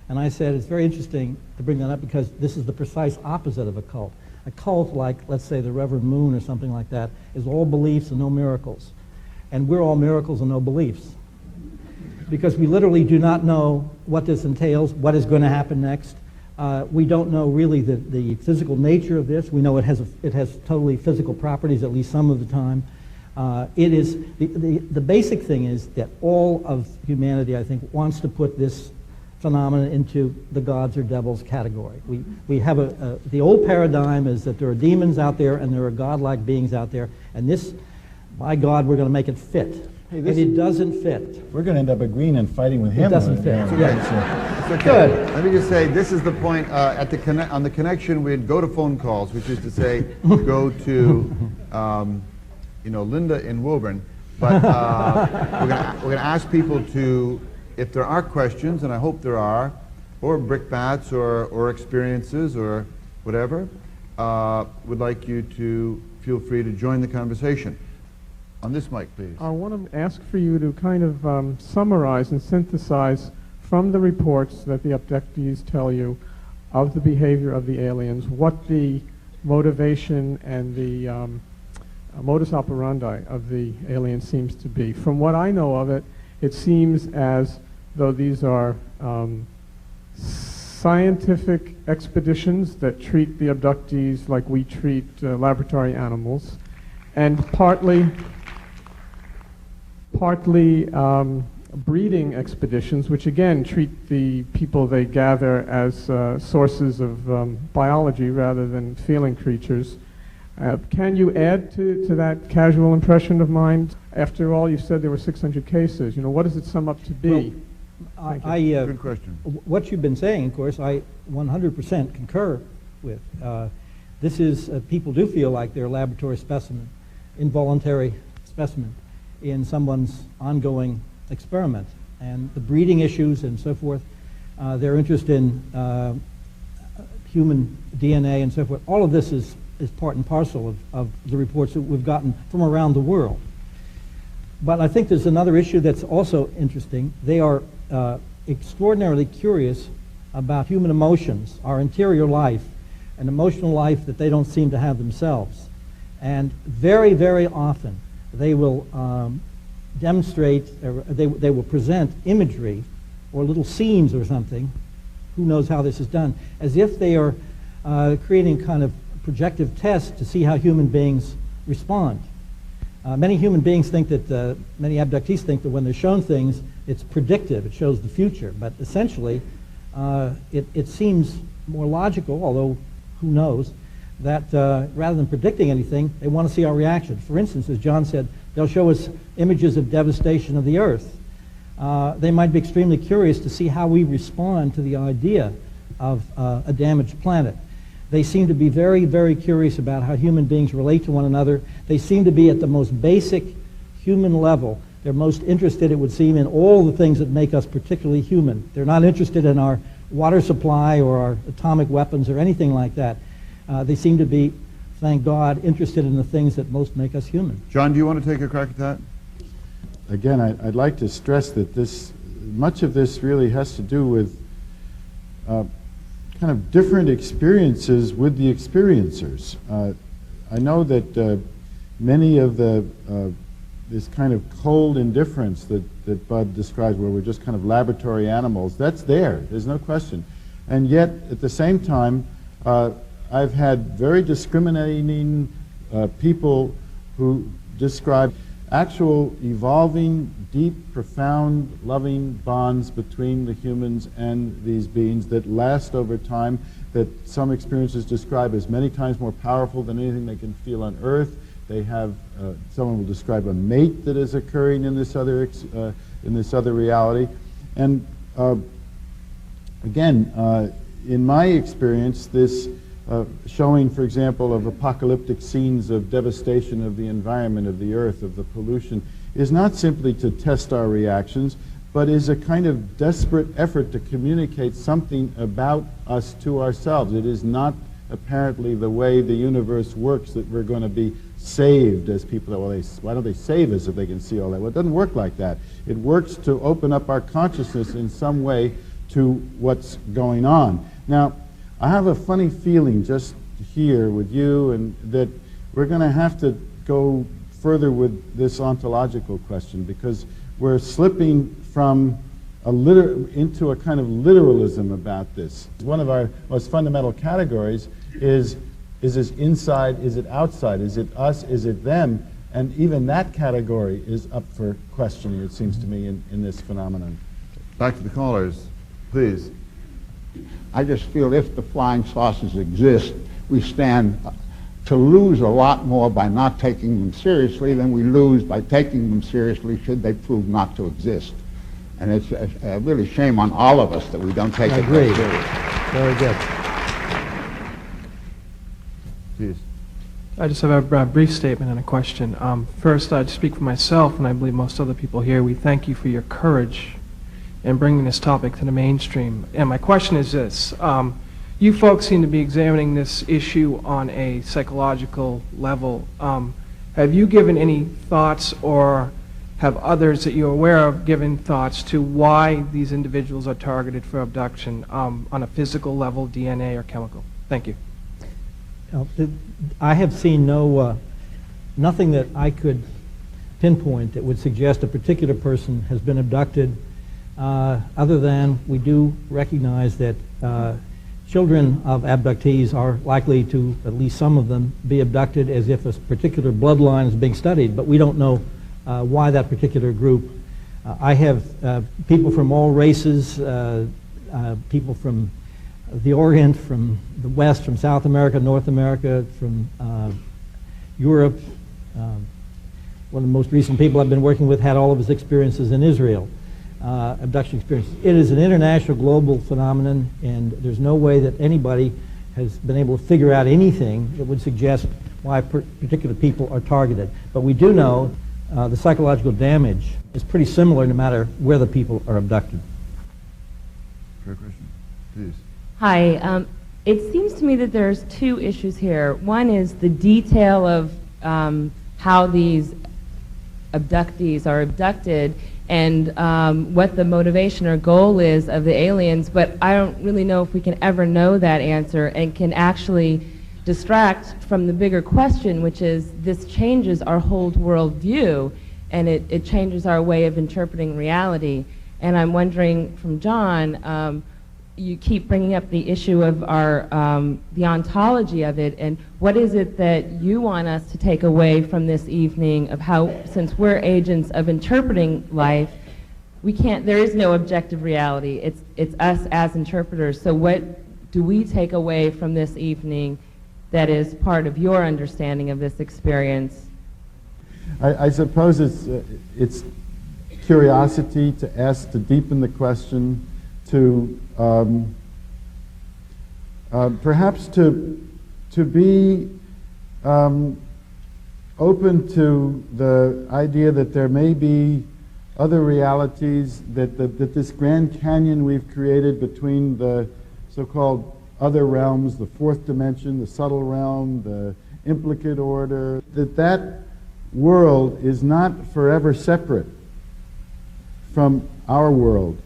H: And I said, it's very interesting to bring that up because this is the precise opposite of a cult. A cult, like, let's say, the Reverend Moon or something like that, is all beliefs and no miracles. And we're all miracles and no beliefs. Because we literally do not know what this entails, what is going to happen next. We don't know really the physical nature of this. We know it has totally physical properties, at least some of the time. The basic thing is that all of humanity, I think, wants to put this phenomenon into the gods or devils category. We have the old paradigm is that there are demons out there and there are godlike beings out there, and this, by God, we're going to make it fit. And it doesn't fit.
G: We're going to end up agreeing and fighting with him.
H: It doesn't fit.
F: It's okay. Good. Let me just say, this is the point. On the connection, we'd go to phone calls, which is to say, go to, Linda in Woburn. But we're going to ask people to, if there are questions, and I hope there are, or brickbats or experiences or whatever, would like you to feel free to join the conversation. On this mic, please.
I: I want to ask for you to kind of summarize and synthesize from the reports that the abductees tell you of the behavior of the aliens, what the motivation and the modus operandi of the aliens seems to be. From what I know of it, it seems as though these are scientific expeditions that treat the abductees like we treat laboratory animals, and partly breeding expeditions, which again treat the people they gather as sources of biology rather than feeling creatures. Can you add to that casual impression of mine? After all, you said there were 600 cases. You know, what does it sum up to be?
H: Well,
F: Good question.
H: what you've been saying, of course, I 100% concur with. This is, people do feel like they're a laboratory specimen, involuntary specimen in someone's ongoing experiment. And the breeding issues and so forth, their interest in human DNA and so forth, all of this is part and parcel of the reports that we've gotten from around the world. But I think there's another issue that's also interesting. They are extraordinarily curious about human emotions, our interior life, an emotional life that they don't seem to have themselves. And very, very often they will demonstrate, they will present imagery or little scenes or something, who knows how this is done, as if they are creating kind of projective tests to see how human beings respond. Many human beings think that, many abductees think that when they're shown things, it's predictive, it shows the future. But essentially, it seems more logical, although who knows, that rather than predicting anything, they want to see our reaction. For instance, as John said, they'll show us images of devastation of the earth. They might be extremely curious to see how we respond to the idea of a damaged planet. They seem to be very, very curious about how human beings relate to one another. They seem to be at the most basic human level. They're most interested, it would seem, in all the things that make us particularly human. They're not interested in our water supply or our atomic weapons or anything like that. They seem to be, thank God, interested in the things that most make us human.
F: John, do you want to take a crack at that?
G: Again, I'd like to stress that much of this really has to do with kind of different experiences with the experiencers. I know that many of this kind of cold indifference that Bud describes, where we're just kind of laboratory animals, that's there's no question. And yet, at the same time, I've had very discriminating people who describe actual evolving, deep, profound, loving bonds between the humans and these beings that last over time, that some experiences describe as many times more powerful than anything they can feel on Earth. They have, someone will describe a mate that is occurring in this other reality. And again, in my experience, this showing, for example, of apocalyptic scenes of devastation of the environment, of the earth, of the pollution, is not simply to test our reactions, but is a kind of desperate effort to communicate something about us to ourselves. It is not apparently the way the universe works that we're going to be saved, as people, well, why don't they save us if they can see all that? Well, it doesn't work like that. It works to open up our consciousness in some way to what's going on. Now, I have a funny feeling just here with you, and that we're going to have to go further with this ontological question, because we're slipping from into a kind of literalism about this. One of our most fundamental categories is it inside, is it outside, is it us, is it them? And even that category is up for questioning, it seems to me, in this phenomenon.
F: Back to the callers, please.
J: I just feel if the flying saucers exist, we stand to lose a lot more by not taking them seriously than we lose by taking them seriously should they prove not to exist. And it's really shame on all of us that we don't take it very seriously.
H: Very good.
F: Please.
K: I just have a brief statement and a question. First, I'd speak for myself, and I believe most other people here. We thank you for your courage in bringing this topic to the mainstream. And my question is this. You folks seem to be examining this issue on a psychological level. Have you given any thoughts, or have others that you're aware of given thoughts to why these individuals are targeted for abduction on a physical level, DNA or chemical? Thank you.
H: I have seen nothing that I could pinpoint that would suggest a particular person has been abducted, other than we do recognize that children of abductees are likely to, at least some of them, be abducted as if a particular bloodline is being studied, but we don't know why that particular group I have people from all races, people from the Orient, from the West, from South America, North America, from Europe. One of the most recent people I've been working with had all of his experiences in Israel, abduction experiences. It is an international, global phenomenon, and there's no way that anybody has been able to figure out anything that would suggest why particular people are targeted. But we do know the psychological damage is pretty similar no matter where the people are abducted.
F: Fair question. Please.
L: Hi. It seems to me that there's two issues here. One is the detail of how these abductees are abducted and what the motivation or goal is of the aliens, but I don't really know if we can ever know that answer and can actually distract from the bigger question, which is this changes our whole world view, and it changes our way of interpreting reality. And I'm wondering from John, you keep bringing up the issue of our the ontology of it, and what is it that you want us to take away from this evening of how, since we're agents of interpreting life, we can't, there is no objective reality. It's us as interpreters. So what do we take away from this evening that is part of your understanding of this experience?
G: I suppose it's curiosity to ask, to deepen the question, to perhaps to be open to the idea that there may be other realities, that this Grand Canyon we've created between the so-called other realms, the fourth dimension, the subtle realm, the implicate order, that world is not forever separate from our world.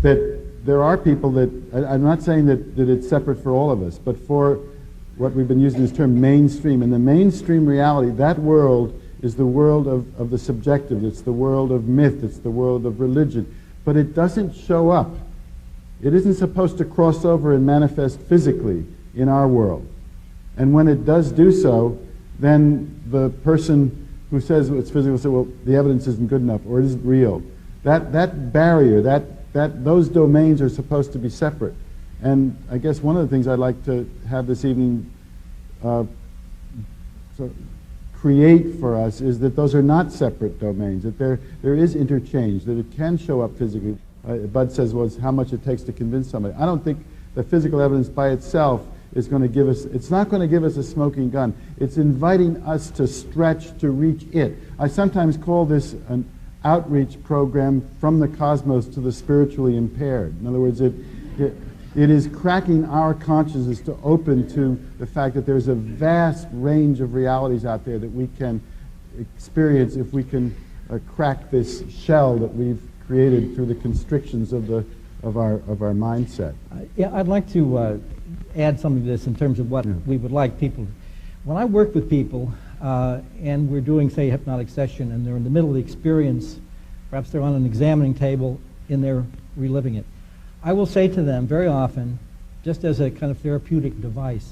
G: That there are people that, I'm not saying that it's separate for all of us, but for what we've been using this term mainstream. In the mainstream reality, that world is the world of the subjective, it's the world of myth, it's the world of religion, but it doesn't show up. It isn't supposed to cross over and manifest physically in our world. And when it does do so, then the person who says it's physical will say, well, the evidence isn't good enough, or it isn't real. That barrier, those domains are supposed to be separate. And I guess one of the things I'd like to have this evening create for us is that those are not separate domains, that there is interchange, that it can show up physically. Bud says, well, it's how much it takes to convince somebody. I don't think the physical evidence by itself is going to give us, it's not going to give us a smoking gun. It's inviting us to stretch to reach it. I sometimes call this an outreach program from the cosmos to the spiritually impaired. In other words, it is cracking our consciousness to open to the fact that there's a vast range of realities out there that we can experience if we can crack this shell that we've created through the constrictions of our mindset.
H: Yeah, I'd like to add something to this in terms of what we would like people. When I work with people and we're doing, say, a hypnotic session, and they're in the middle of the experience, perhaps they're on an examining table and they're reliving it, I will say to them very often, just as a kind of therapeutic device,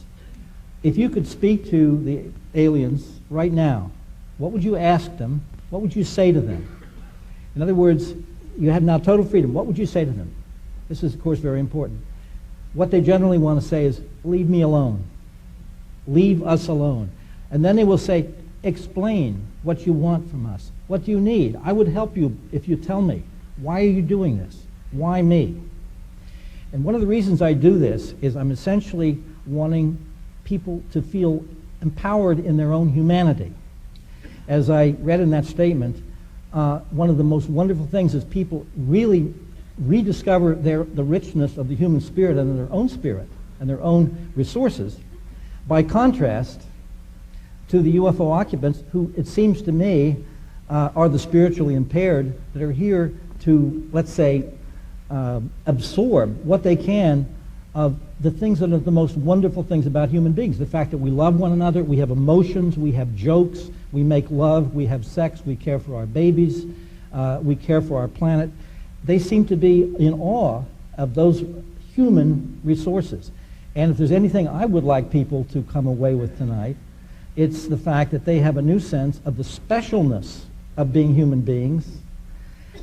H: if you could speak to the aliens right now, what would you ask them? What would you say to them? In other words, you have now total freedom. What would you say to them? This is, of course, very important. What they generally want to say is, leave me alone. Leave us alone. And then they will say, explain what you want from us. What do you need? I would help you if you tell me. Why are you doing this? Why me? And one of the reasons I do this is I'm essentially wanting people to feel empowered in their own humanity. As I read in that statement, one of the most wonderful things is people really rediscover the richness of the human spirit and their own spirit and their own resources, by contrast to the UFO occupants who, it seems to me, are the spiritually impaired that are here to, let's say, absorb what they can of the things that are the most wonderful things about human beings. The fact that we love one another, we have emotions, we have jokes, we make love, we have sex, we care for our babies, we care for our planet. They seem to be in awe of those human resources. And if there's anything I would like people to come away with tonight, it's the fact that they have a new sense of the specialness of being human beings,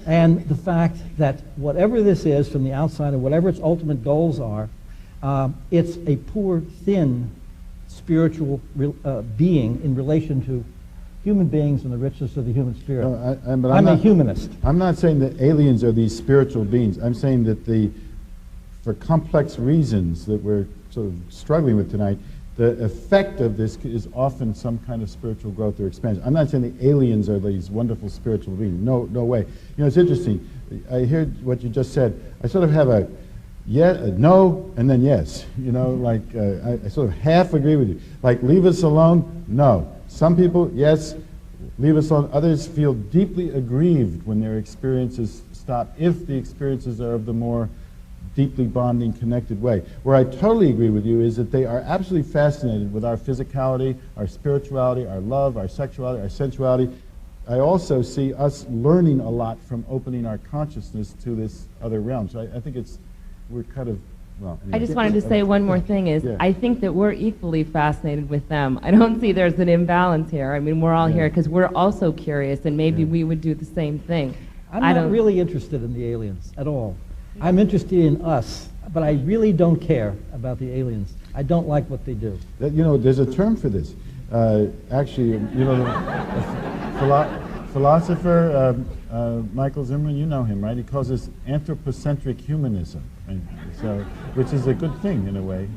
H: And the fact that whatever this is from the outside, or whatever its ultimate goals are, it's a poor, thin spiritual being in relation to human beings and the richness of the human spirit.
G: But
H: I'm a humanist.
G: I'm not saying that aliens are these spiritual beings. I'm saying that for complex reasons that we're sort of struggling with tonight, the effect of this is often some kind of spiritual growth or expansion. I'm not saying the aliens are these wonderful spiritual beings. No way. You know, it's interesting. I heard what you just said. I sort of have a no, and then yes. You know, like I sort of half agree with you. Like, leave us alone? No. Some people, yes, leave us alone. Others feel deeply aggrieved when their experiences stop, if the experiences are of the more deeply bonding, connected way. Where I totally agree with you is that they are absolutely fascinated with our physicality, our spirituality, our love, our sexuality, our sensuality. I also see us learning a lot from opening our consciousness to this other realm. So I think we're kind of, well, anyway.
L: I just wanted to say one more thing is,
G: yeah.
L: I think that we're equally fascinated with them. I don't see there's an imbalance here. I mean, we're all here because we're also curious, and maybe we would do the same thing.
H: I'm not really interested in the aliens at all. I'm interested in us, but I really don't care about the aliens. I don't like what they do.
G: You know, there's a term for this. Actually, you know, the philosopher Michael Zimmerman, you know him, right? He calls this anthropocentric humanism, right? So, which is a good thing in a way.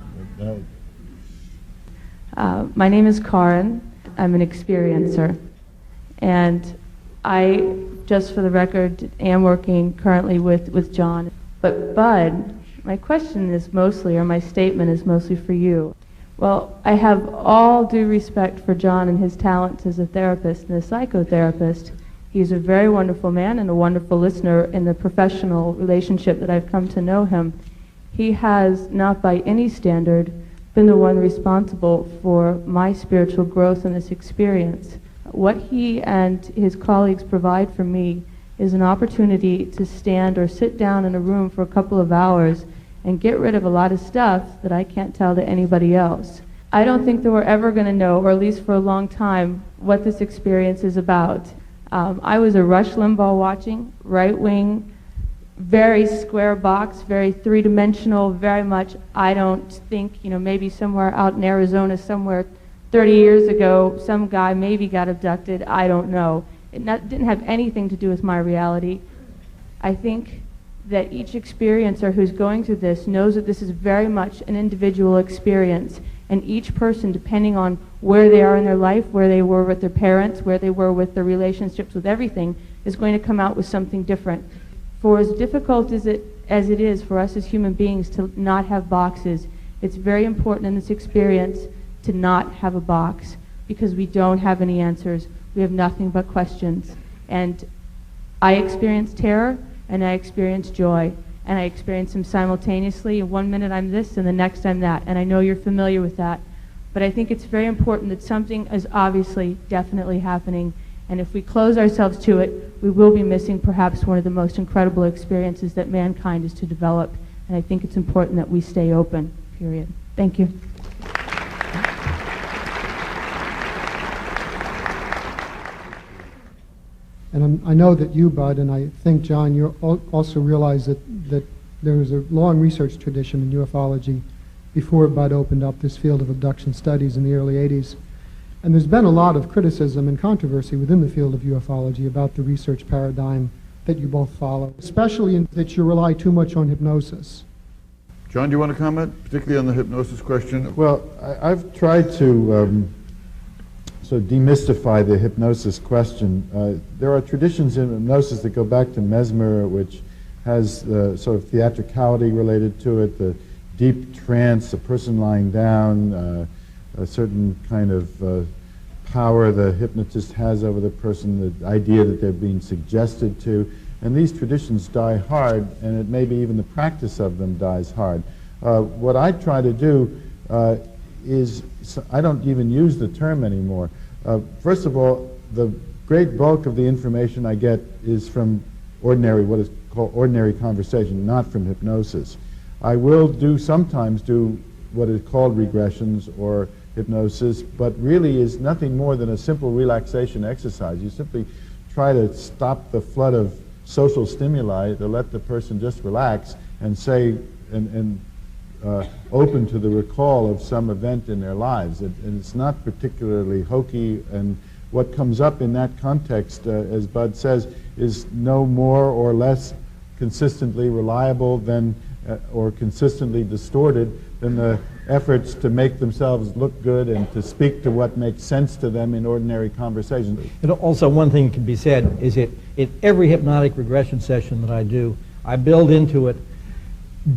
M: My name is Karin. I'm an experiencer. And I, just for the record, am working currently with John. But Bud, my question is mostly, or my statement is mostly for you. Well, I have all due respect for John and his talents as a therapist and a psychotherapist. He's a very wonderful man and a wonderful listener in the professional relationship that I've come to know him. He has, not by any standard, been the one responsible for my spiritual growth in this experience. What he and his colleagues provide for me is an opportunity to stand or sit down in a room for a couple of hours and get rid of a lot of stuff that I can't tell to anybody else. I don't think that we're ever going to know, or at least for a long time, what this experience is about. I was a Rush Limbaugh watching, right-wing, very square box, very three-dimensional, very much, I don't think, you know, maybe somewhere out in Arizona, somewhere 30 years ago, some guy maybe got abducted, I don't know. It didn't have anything to do with my reality. I think that each experiencer who's going through this knows that this is very much an individual experience, and each person, depending on where they are in their life, where they were with their parents, where they were with their relationships with everything, is going to come out with something different. For as difficult as it is for us as human beings to not have boxes, it's very important in this experience to not have a box, because we don't have any answers. We have nothing but questions. And I experience terror, and I experience joy, and I experience them simultaneously. And 1 minute I'm this, and the next I'm that. And I know you're familiar with that. But I think it's very important that something is obviously, definitely happening. And if we close ourselves to it, we will be missing perhaps one of the most incredible experiences that mankind is to develop. And I think it's important that we stay open, period. Thank you.
N: And I know that you, Bud, and I think, John, you also realize that there was a long research tradition in ufology before Bud opened up this field of abduction studies in the early 80s. And there's been a lot of criticism and controversy within the field of ufology about the research paradigm that you both follow, especially that you rely too much on hypnosis.
F: John, do you want to comment, particularly on the hypnosis question?
G: Well, I've tried to sort of demystify the hypnosis question. There are traditions in hypnosis that go back to Mesmer, which has the sort of theatricality related to it, the deep trance, a person lying down, a certain kind of power the hypnotist has over the person, the idea that they're being suggested to. And these traditions die hard, and it maybe even the practice of them dies hard. What I try to do is, I don't even use the term anymore. First of all, the great bulk of the information I get is from ordinary, what is called ordinary conversation, not from hypnosis. I will sometimes do what is called regressions or hypnosis, but really is nothing more than a simple relaxation exercise. You simply try to stop the flood of social stimuli to let the person just relax and say, and open to the recall of some event in their lives. And it's not particularly hokey, and what comes up in that context, as Bud says, is no more or less consistently reliable than, or consistently distorted than the efforts to make themselves look good and to speak to what makes sense to them in ordinary conversation.
H: And also, one thing can be said is that in every hypnotic regression session that I do, I build into it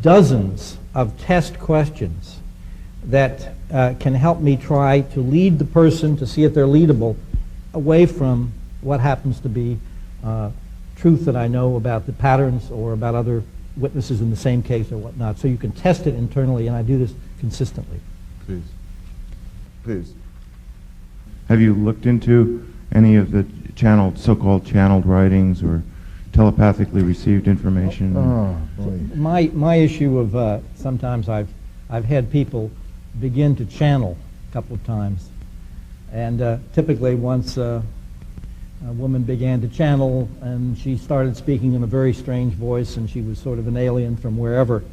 H: dozens of test questions that can help me try to lead the person, to see if they're leadable, away from what happens to be truth that I know about the patterns or about other witnesses in the same case or whatnot. So you can test it internally, and I do this consistently.
G: Please. Please.
O: Have you looked into any of the channeled, so-called channeled writings or telepathically received information?
G: Oh, boy.
H: My issue of sometimes I've had people begin to channel a couple of times, and typically once a woman began to channel and she started speaking in a very strange voice, and she was sort of an alien from wherever,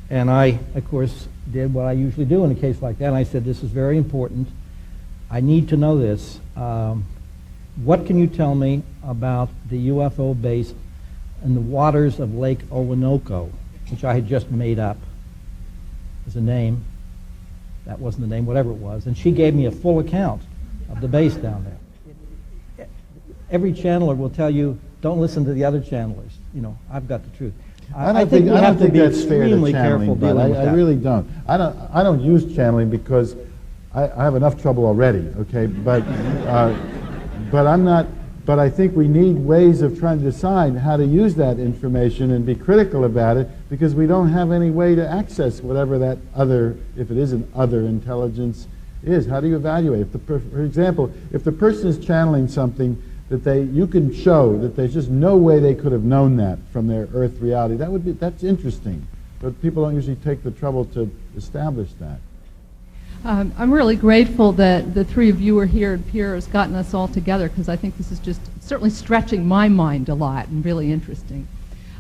H: and I, of course, did what I usually do in a case like that. I said, this is very important. I need to know this. What can you tell me about the UFO base in the waters of Lake Orinoco, which I had just made up as a name? That wasn't the name, whatever it was. And she gave me a full account of the base down there. Every channeler will tell you, don't listen to the other channelers. You know, I've got the truth. I think we have to be extremely careful dealing with that.
G: I really don't. I don't use channeling because I have enough trouble already. Okay, but I'm not. But I think we need ways of trying to decide how to use that information and be critical about it, because we don't have any way to access whatever that other, if it is an other intelligence, is. How do you evaluate? For example, if the person is channeling something that you can show that there's just no way they could have known that from their Earth reality, that's interesting. But people don't usually take the trouble to establish that.
P: I'm really grateful that the three of you are here and Pierre has gotten us all together, because I think this is just certainly stretching my mind a lot and really interesting.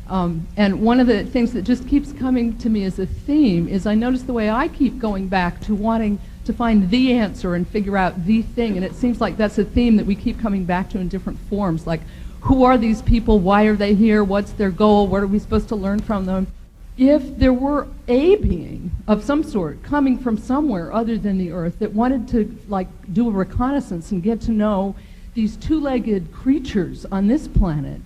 P: And one of the things that just keeps coming to me as a theme is I notice the way I keep going back to wanting to find the answer and figure out the thing, and it seems like that's a theme that we keep coming back to in different forms, like who are these people, why are they here, what's their goal, what are we supposed to learn from them? If there were a being of some sort coming from somewhere other than the Earth that wanted to do a reconnaissance and get to know these two-legged creatures on this planet,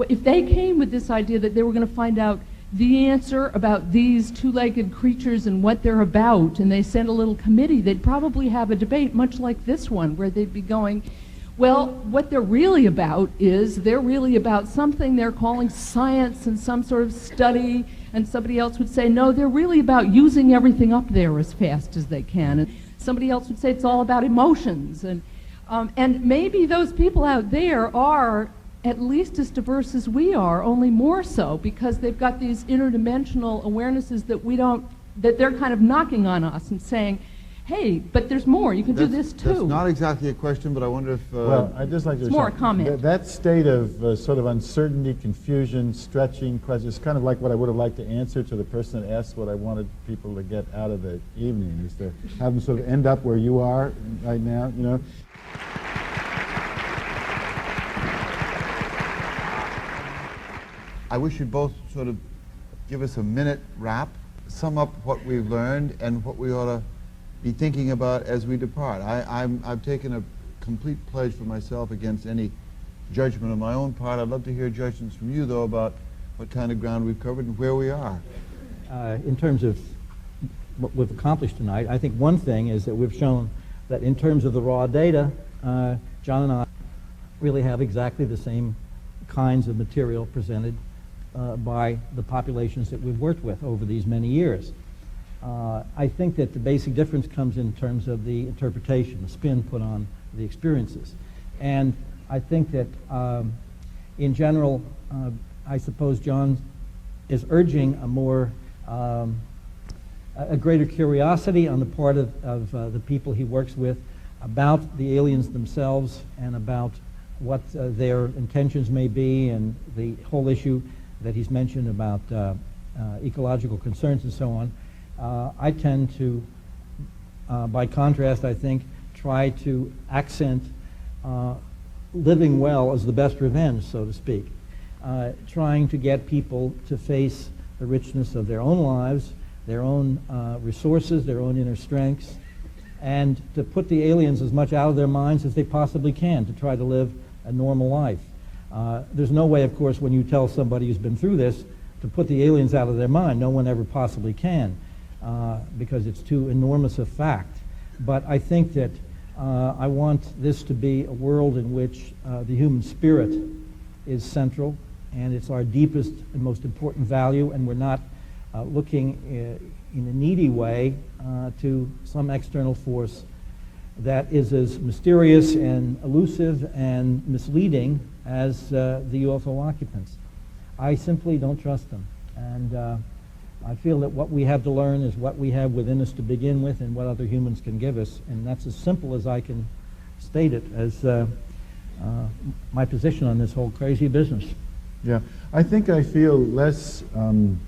P: if they came with this idea that they were going to find out the answer about these two-legged creatures and what they're about, and they sent a little committee, they'd probably have a debate much like this one, where they'd be going, well, what they're really about is they're really about something they're calling science and some sort of study, and somebody else would say, no, they're really about using everything up there as fast as they can, and somebody else would say it's all about emotions, and maybe those people out there are at least as diverse as we are, only more so, because they've got these interdimensional awarenesses that we don't, that they're kind of knocking on us and saying, hey, but there's more, you can do this too.
F: That's not exactly a question, but I wonder if...
G: well, I'd just like to...
P: It's more a comment.
G: That state of sort of uncertainty, confusion, stretching questions, is kind of like what I would have liked to answer to the person that asked what I wanted people to get out of the evening, is to have them sort of end up where you are right now, you know.
F: I wish you'd both sort of give us a minute wrap, sum up what we've learned and what we ought to be thinking about as we depart. I've taken a complete pledge for myself against any judgment on my own part. I'd love to hear judgments from you, though, about what kind of ground we've covered and where we are.
H: In terms of what we've accomplished tonight, I think one thing is that we've shown that in terms of the raw data, John and I really have exactly the same kinds of material presented by the populations that we've worked with over these many years. I think that the basic difference comes in terms of the interpretation, the spin put on the experiences. And I think that in general, I suppose John is urging a more, a greater curiosity on the part of the people he works with about the aliens themselves and about
Q: what their intentions may be, and the whole issue that he's mentioned about ecological concerns and so on. I tend to, by contrast, I think, try to accent living well as the best revenge, so to speak. Trying to get people to face the richness of their own lives, their own resources, their own inner strengths, and to put the aliens as much out of their minds as they possibly can to try to live a normal life. There's no way, of course, when you tell somebody who's been through this to put the aliens out of their mind. No one ever possibly can, because it's too enormous a fact. But I think that I want this to be a world in which the human spirit is central, and it's our deepest and most important value, and we're not looking in a needy way to some external force that is as mysterious and elusive and misleading as the UFO occupants. I simply don't trust them, and I feel that what we have to learn is what we have within us to begin with and what other humans can give us, and that's as simple as I can state it as my position on this whole crazy business.
G: Yeah, I think I feel less kind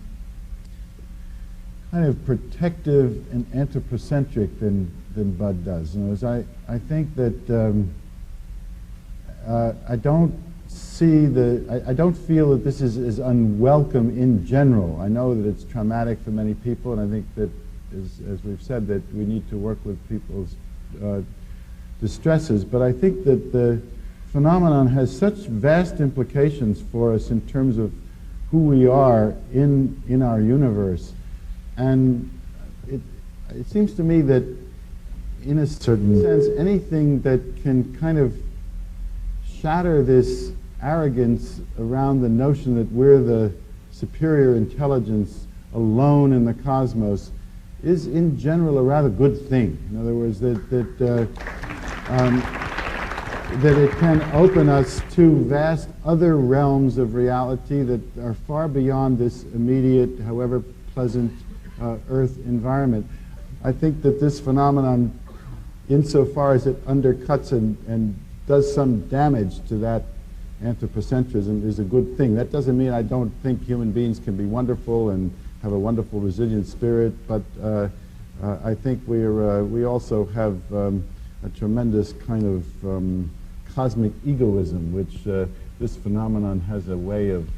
G: of protective and anthropocentric than Bud does. In other words, I think that I don't see I don't feel that this is unwelcome in general. I know that it's traumatic for many people, and I think that, as we've said, that we need to work with people's distresses. But I think that the phenomenon has such vast implications for us in terms of who we are in our universe. And it seems to me that, in a certain sense, anything that can kind of shatter this arrogance around the notion that we're the superior intelligence alone in the cosmos is, in general, a rather good thing. In other words, that it can open us to vast other realms of reality that are far beyond this immediate, however pleasant, Earth environment. I think that this phenomenon, insofar as it undercuts and does some damage to that anthropocentrism, is a good thing. That doesn't mean I don't think human beings can be wonderful and have a wonderful, resilient spirit, but I think we also have a tremendous kind of cosmic egoism, which this phenomenon has a way of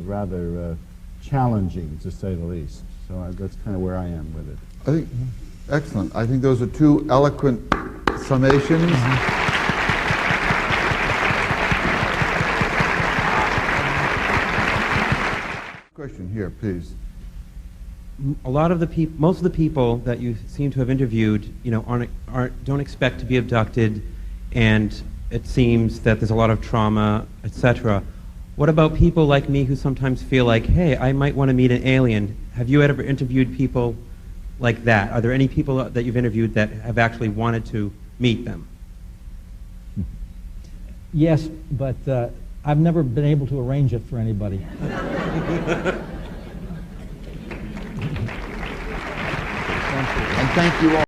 G: rather challenging, to say the least. So that's kind of where I am with it.
F: I think, excellent. I think those are two eloquent summations. Question here, please.
R: A lot of the most of the people that you seem to have interviewed, don't expect to be abducted, and it seems that there's a lot of trauma, etc. What about people like me who sometimes feel like, hey, I might want to meet an alien? Have you ever interviewed people like that? Are there any people that you've interviewed that have actually wanted to meet them?
Q: Yes, but I've never been able to arrange it for anybody.
F: And thank you all.